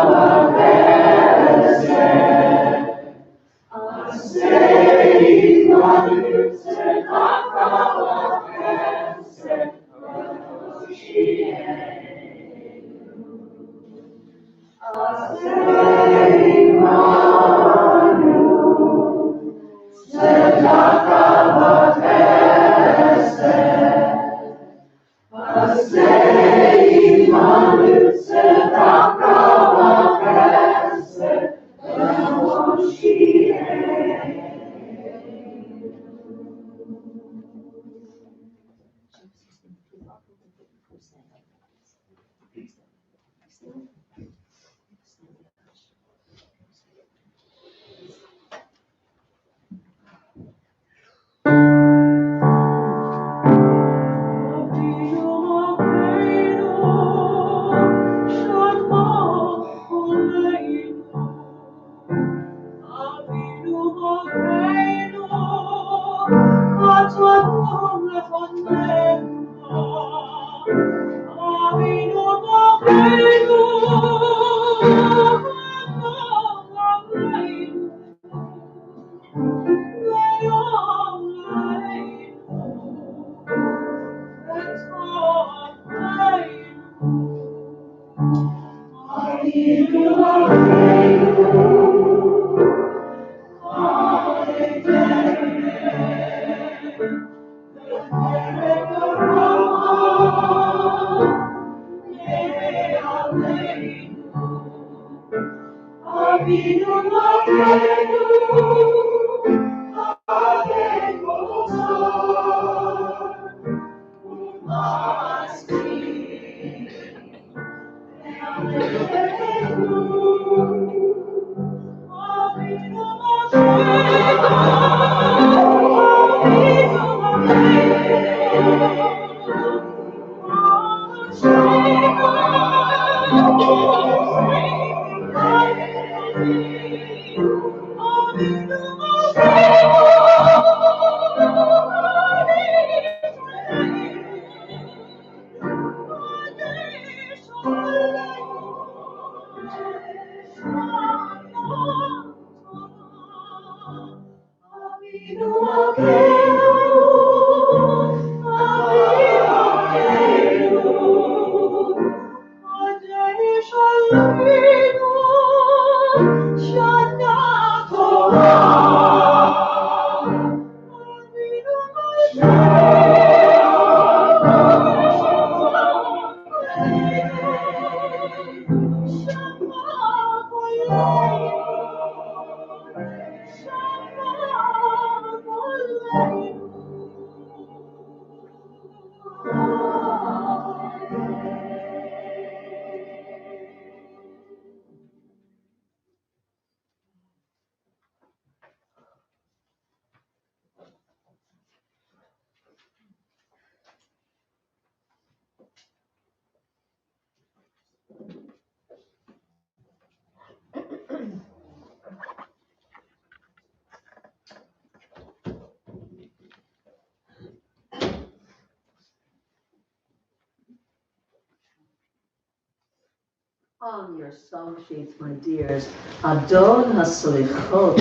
On your song sheets, my dears, Adon HaSolichot,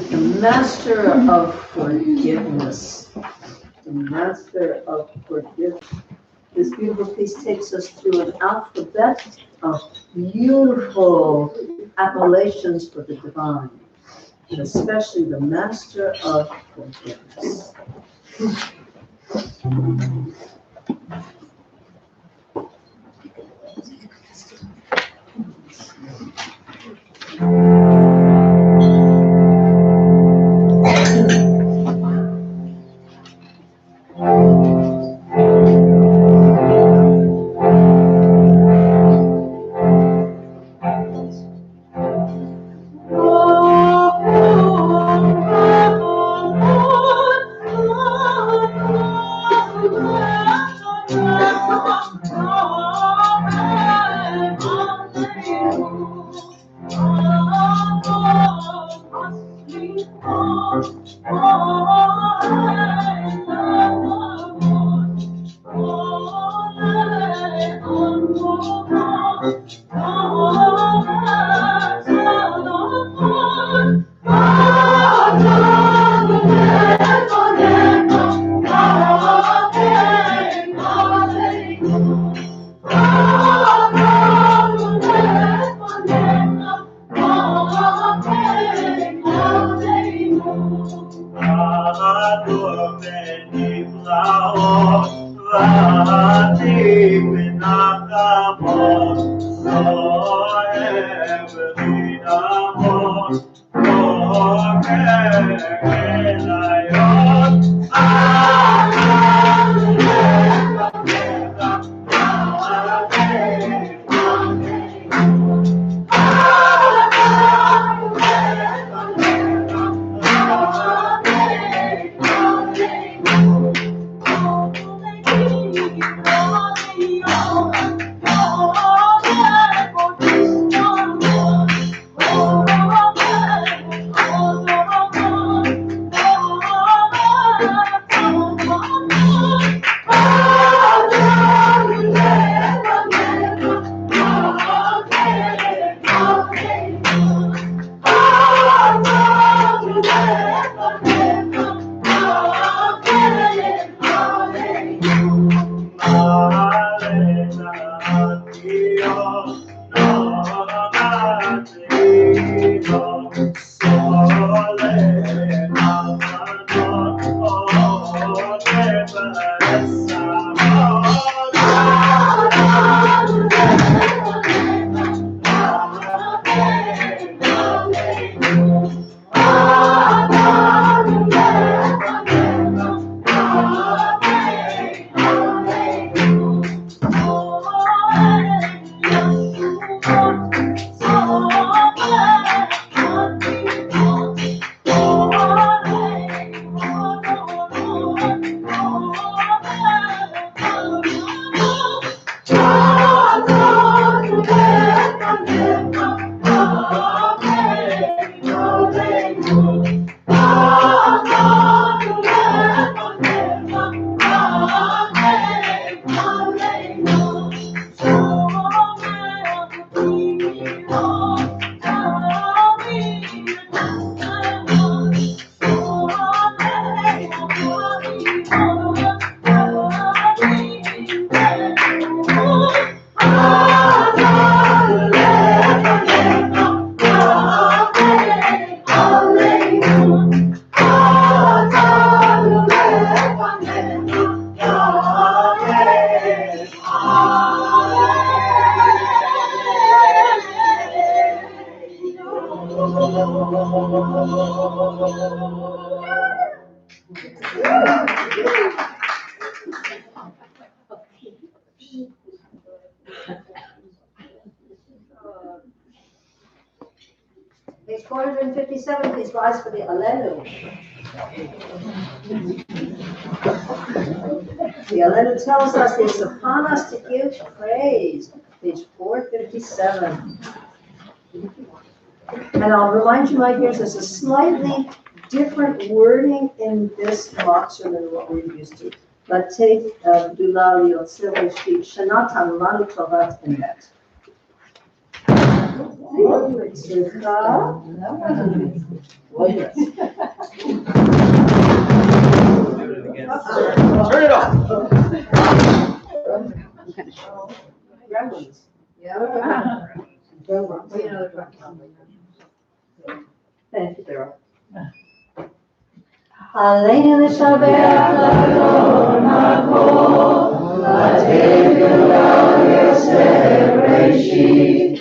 the master of forgiveness. The master of forgiveness. This beautiful piece takes us through an alphabet of beautiful appellations for the divine, and especially the master of forgiveness. Page 457, please rise for the Alelu. The Alelu tells us it's upon us to give praise. Page 457. And I'll remind you, my dears, there's a slightly different wording in this boxer than what we're used to. Latei Dulari Yotzei Shanatan Lanu Tovat Emet. Turn it off. Gremlins. Yeah. Thank you, Sarah. Aleinu l'shaber l'adon hakol, latei Dulari Yotzei Bereshit.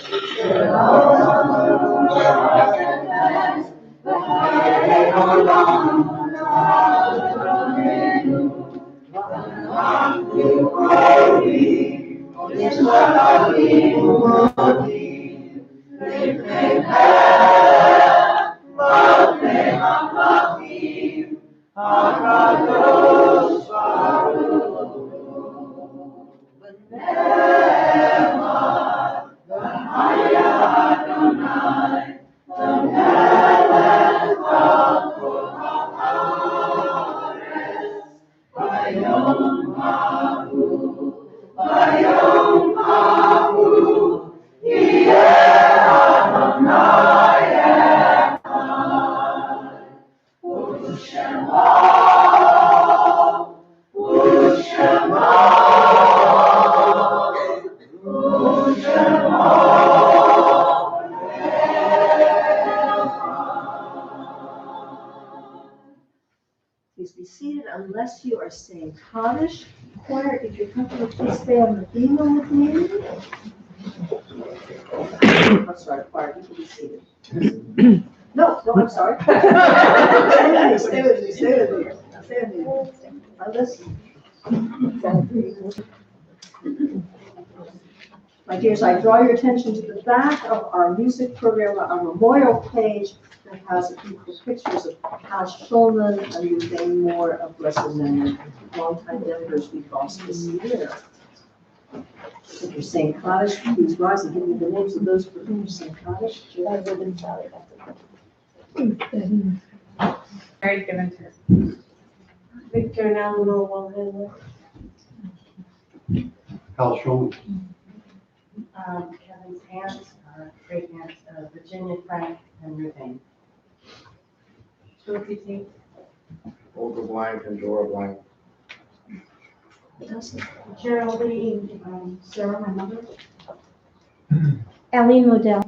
Please be seated unless you are saying Kaddish. Choir, if you're comfortable, please stay on the bima with me. I'm sorry, choir, you can be seated. No, I'm sorry. Stay with me. Stay with me. I listen. My dears, I draw your attention to the back of our music program, our memorial page that has beautiful pictures of Hal Schulman and Ruthane Moore of blessed memory, longtime members we've lost this year. If you're saying Kaddish, please rise and give me the names of those for whom you say Kaddish. Mary given to her. Victor and Eleanor Walden. Hal Schulman. Kevin's aunt, great aunt, Virginia, Frank, and Ruthane. Olga Blank and Dora Blank. Geraldine, Sarah, my mother. Eileen Modell.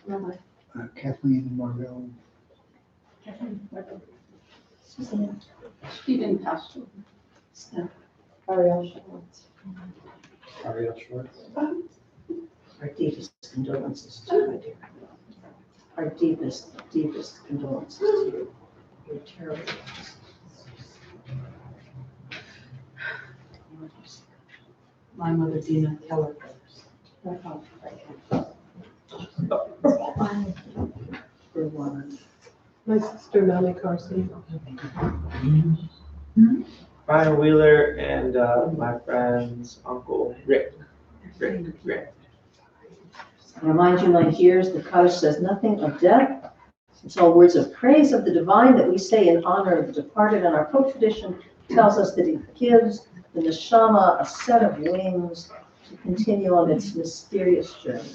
Rabbi. Kathleen Marvell. Suzanne. Stephen Pastor. Steph. Ariel Schwartz. Ariel Schwartz. Our deepest condolences to you, my dear. Our deepest, deepest condolences to you. Your terrible loss. My mother, Dina Keller. For one. My sister, Melanie Carson. Brian Wheeler and my friend's uncle Rick. Rick. I remind you, my dears, the Kaddish says nothing of death. It's all words of praise of the divine that we say in honor of the departed, and our folk tradition tells us that it gives the neshama a set of wings to continue on its mysterious journey.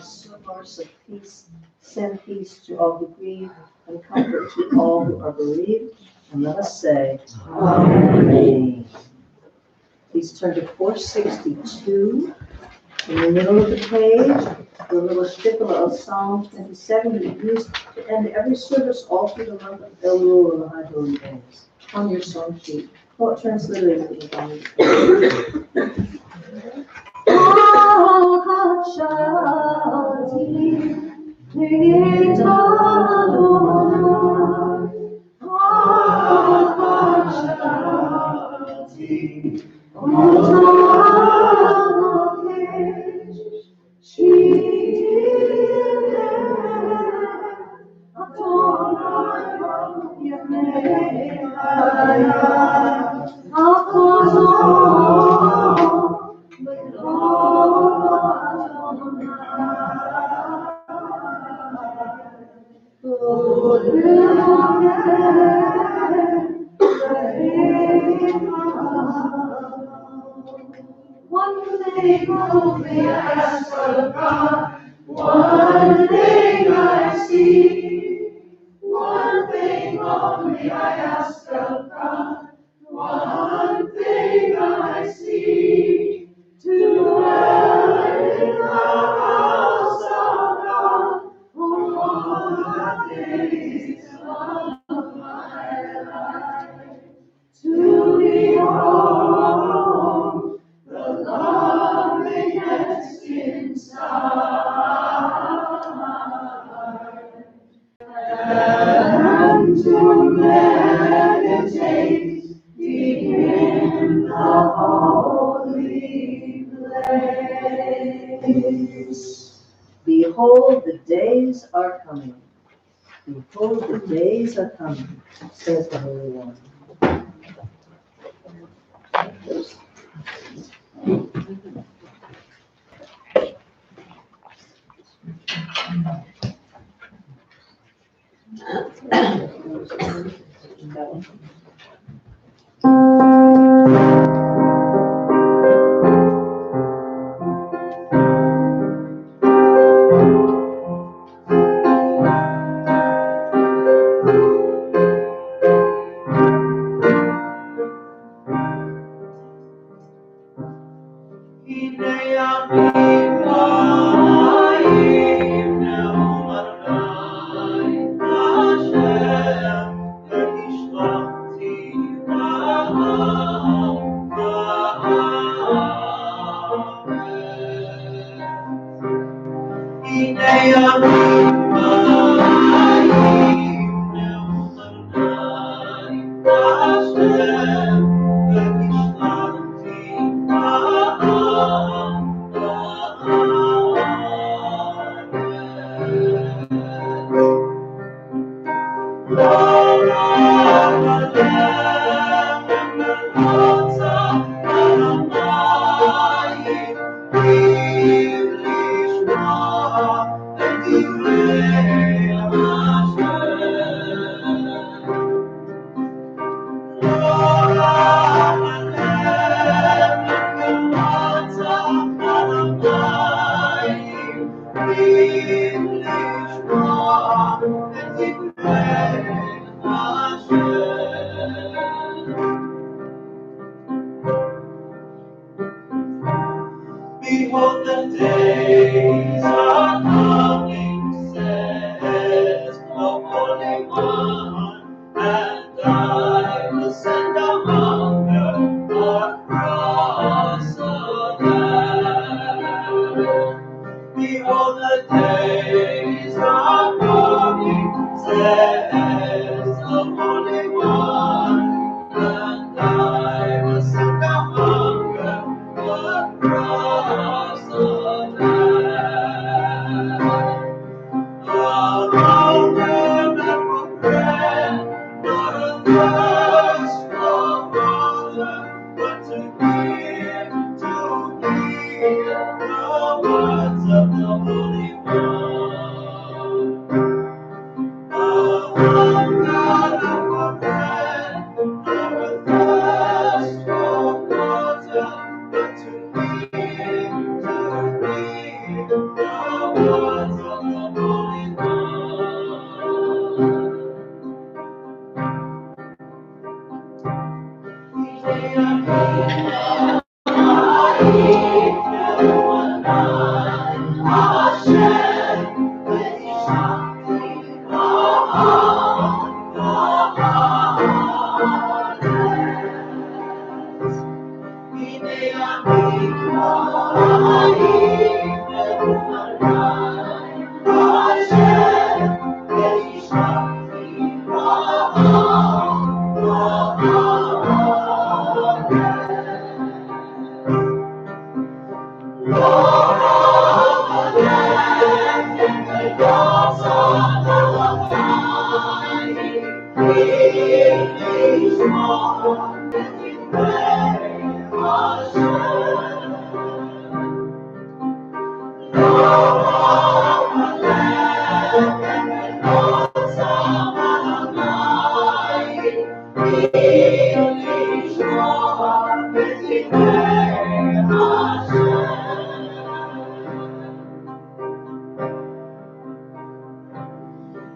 Source of peace, send peace to all who grieve and comfort to all who are bereaved. And let us say, Amen. Please turn to 462. In the middle of the page, the little shtickle of Psalm 27 that we use to end every service all through the month of Elul and the High Holy Days. On your song sheet. Oh, it transliterated it on the One thing only I ask of God, one thing I seek. One thing only I ask of God, one thing I seek. To dwell in the house of God all the days of my life. To behold the loveliness inside, and to meditate deep in the holy place. Behold, the days are coming. Behold, the days are coming, says the Holy One.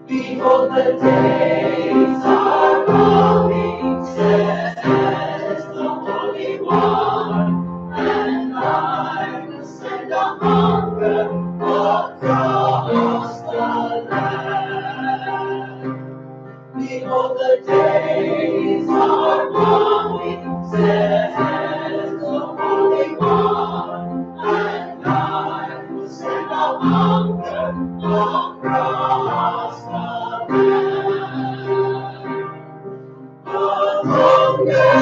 Behold, the days are coming, says the Holy One, and I will send a hunger across the land. Behold, the days are coming, says the Holy One, and I will send a hunger across the land. A hunger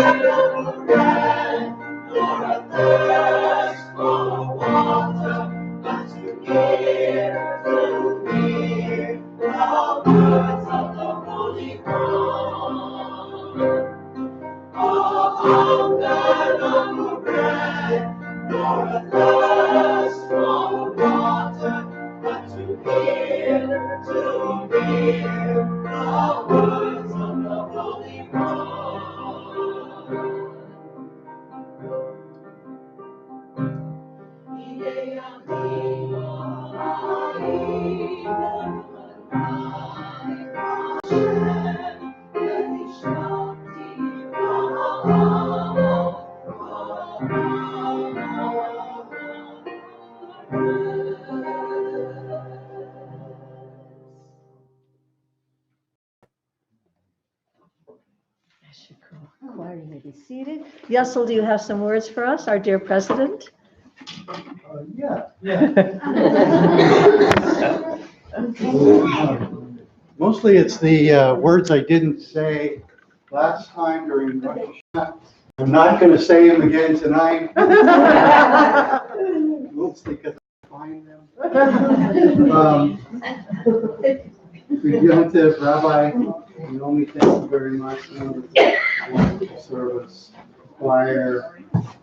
nor a thirst for water, but to hear the words of the Holy One. A hunger nor for bread, nor a thirst for water, but to hear the words of the Holy One. Choir, you may be seated. Yessel, do you have some words for us, our dear president? Mostly it's the words I didn't say last time during Rosh Hashanah. I'm not going to say them again tonight. Mostly because I find them. Regenerative Rabbi Naomi, thank you very much for the service. Choir,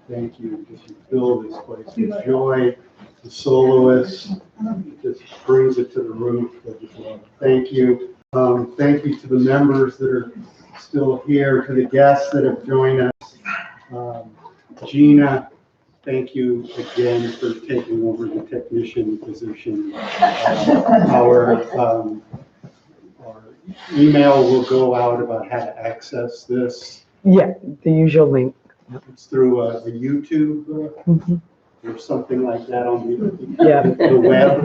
thank you. Just you fill this place with joy. The soloists, just brings it to the roof. Thank you. Thank you to the members that are still here, to the guests that have joined us. Gina, thank you again for taking over the technician position. Our email will go out about how to access this. Yeah, the usual link. It's through a YouTube or something like that on the web.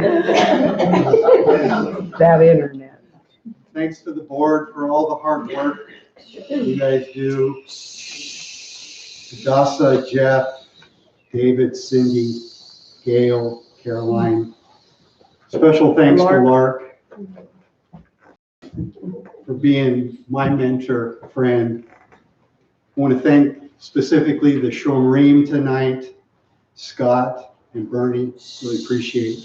That internet. Thanks to the board for all the hard work you guys do. Dasa, Jeff, David, Cindy, Gail, Caroline. Special thanks to Lark for being my mentor, friend. I want to thank specifically the Shomrim tonight, Scott and Bernie. Really appreciate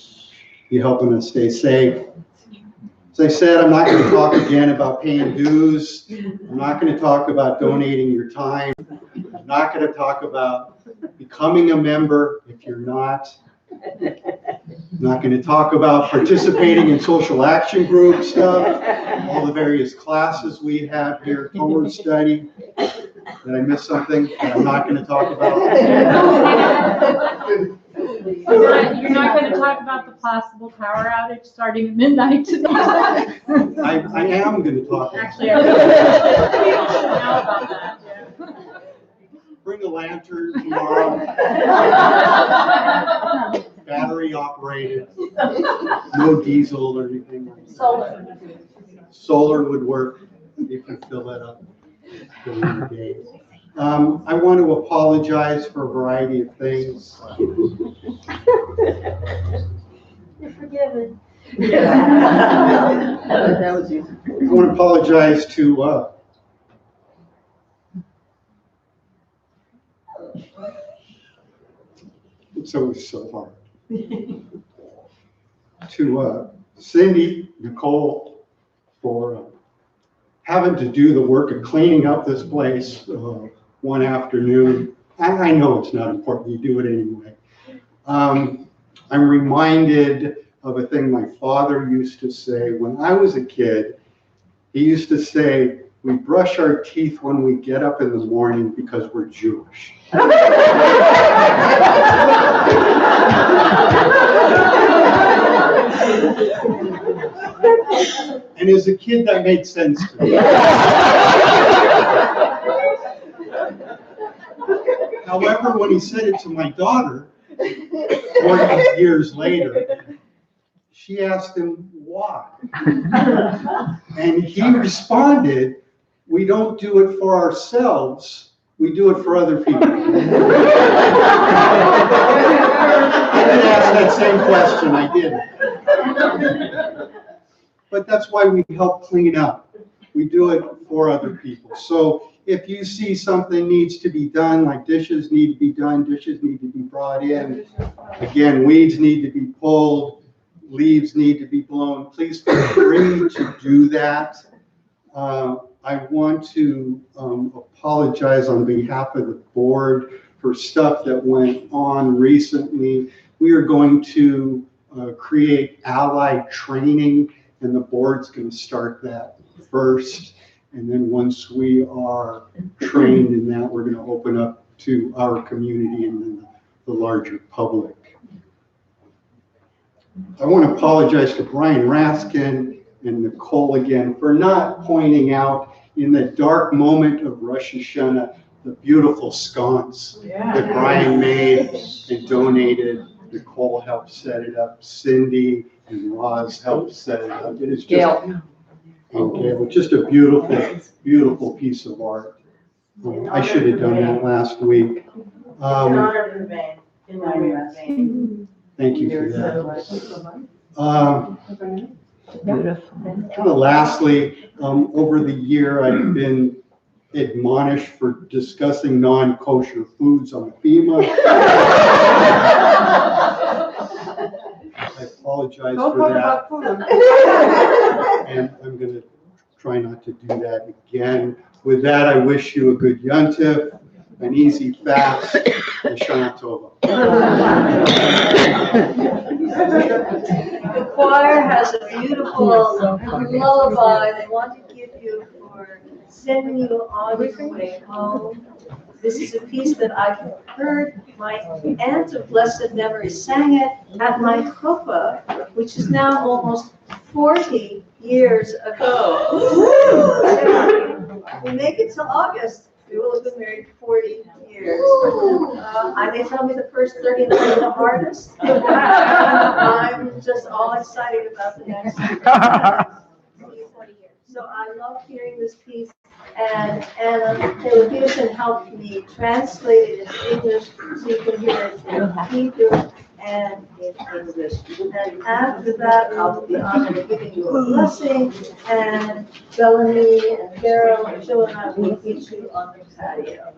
you helping us stay safe. As I said, I'm not going to talk again about paying dues. I'm not going to talk about donating your time. I'm not going to talk about becoming a member if you're not. I'm not going to talk about participating in social action group stuff, all the various classes we have here, Torah study. Did I miss something that I'm not going to talk about? You're not going to talk about the possible power outage starting at midnight tonight? I am going to talk. Actually, people should know about that. a lantern tomorrow, battery operated, no diesel or anything like that. Solar would work if you fill it up during the day. I want to apologize for a variety of things. You're forgiven. That was easy. I want to apologize to it's always so hard. To Cindy, Nicole, for having to do the work of cleaning up this place one afternoon. I know it's not important, you do it anyway. I'm reminded of a thing my father used to say when I was a kid. He used to say, we brush our teeth when we get up in the morning because we're Jewish. And as a kid, that made sense to me. However, when he said it to my daughter, 40 years later, she asked him why. And he responded, we don't do it for ourselves, we do it for other people. I didn't ask that same question, I didn't. But that's why we help clean up. We do it for other people. So if you see something needs to be done, like dishes need to be done, dishes need to be brought in, again, weeds need to be pulled, leaves need to be blown, please feel free to do that. I want to apologize on behalf of the board for stuff that went on recently. We are going to create allied training, and the board's going to start that first. And then once we are trained in that, we're going to open up to our community and then the larger public. I want to apologize to Brian Raskin and Nicole again for not pointing out in the dark moment of Rosh Hashanah the beautiful sconce that Brian made and donated. Nicole helped set it up. Cindy and Roz helped set it up. It is just, just a beautiful, beautiful piece of art. I should have done that last week. In honor of the vein. In honor of the vein. Thank you for that. Kind of lastly, over the year, I've been admonished for discussing non-kosher foods on FEMA. I apologize for that. And I'm going to try not to do that again. With that, I wish you a good Yontif, an easy fast, and Shana Tova. The choir has a beautiful lullaby they want to give you for sending you on your way home. This is a piece that I've heard my aunt of blessed memory sang it at my chuppah, which is now almost 40 years ago. We make it till August. We will have been married 40 years. They tell me the first 39 are the hardest. I'm just all excited about the next 40 years. So I love hearing this piece, and Anna Taylor Peterson helped me translate it into English so you can hear it in Hebrew and in English. And after that, I'll be honored of giving you a blessing, and Bellamy and Carol and Joe and I will meet you on the patio.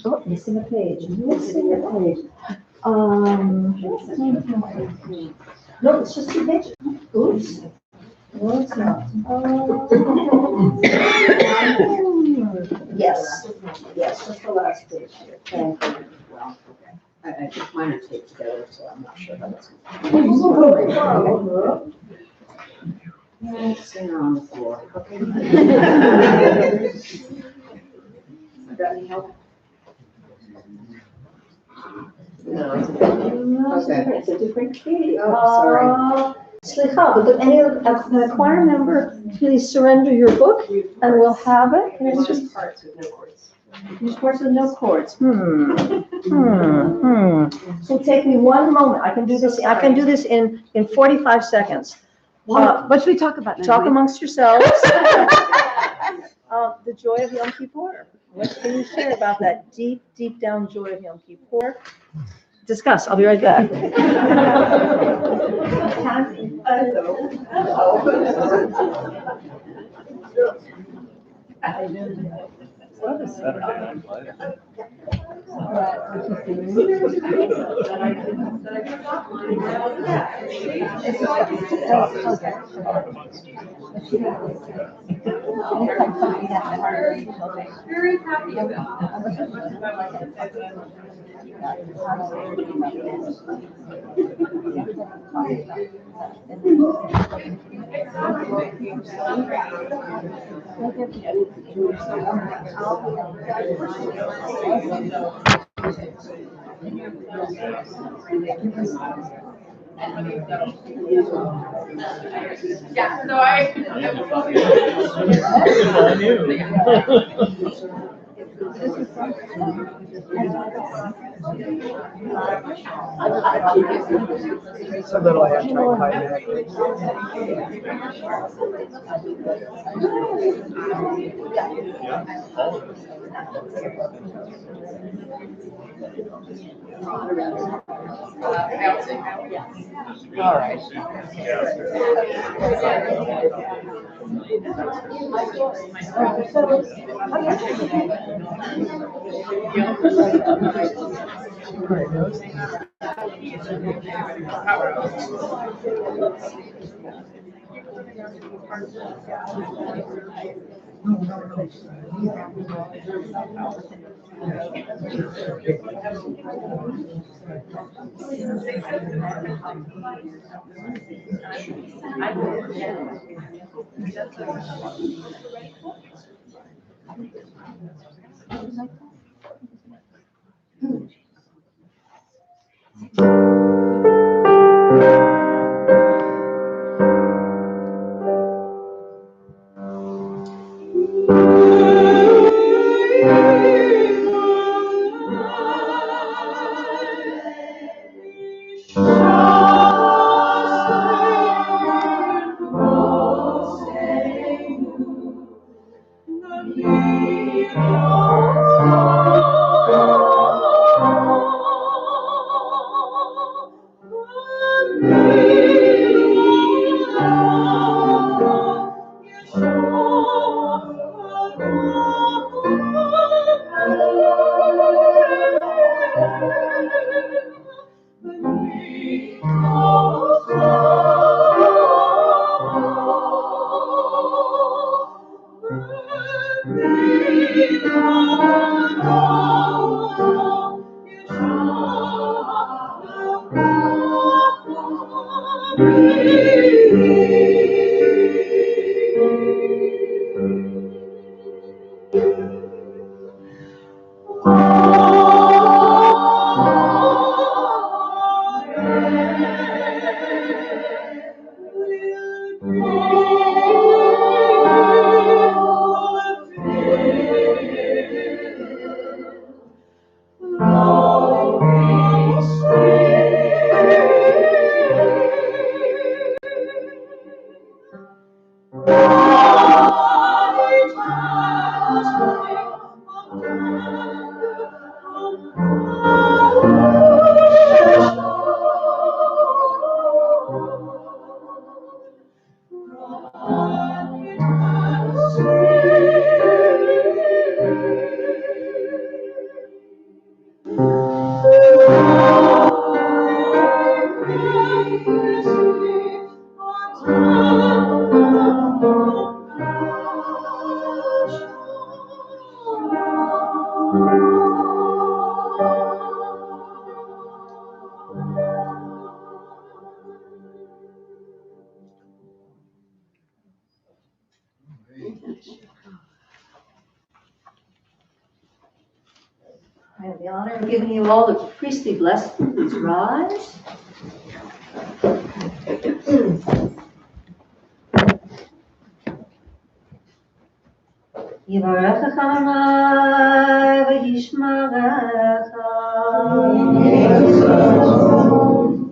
Oh, missing a page. Missing a page. No, it's just 2 pages. Oops. No, it's not. Yes, just the last page here. Thank you. Well, okay. I think mine are taped together, so I'm not sure how that's going to Singer on the floor. Okay. Got any help? No. Okay. It's a different key. Oh, sorry. Slicha, would any of the choir member please surrender your book and we'll have it? And it's just parts with no chords. these parts with no chords. So take me one moment. I can do this in 45 seconds. What should we talk about? Talk amongst yourselves. The joy of Yom Kippur. What can you share about that deep, deep down joy of Yom Kippur? Discuss. I'll be right back. Very happy about Yeah, so It's a little anticlimactic. All right. I have the honor of giving you all the priestly blessing. Please rise. יברכך אדוני וישמרך.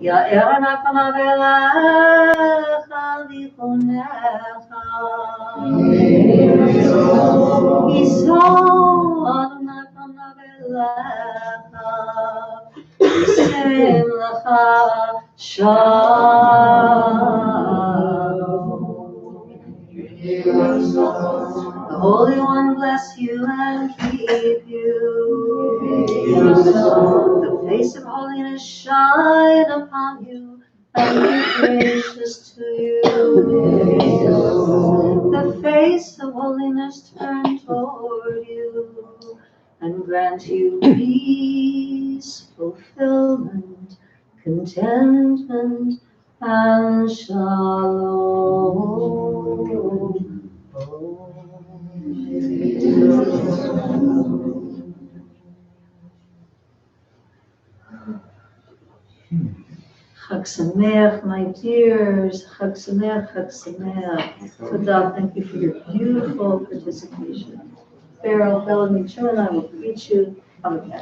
יאר עיניו פניו אליך ויחונך. יישא אדוני פניו אליך וישם לך שלום. The Holy One bless you and keep you. The face of holiness shine upon you and be gracious to you. The face of holiness turn toward you and grant you peace, fulfillment, contentment, and shalom. Chag Sameach, my dears. Chag Sameach, Chag Sameach. Todah, thank you for your beautiful participation. Farrell, Bellamy, Chu, and I will greet you. Okay.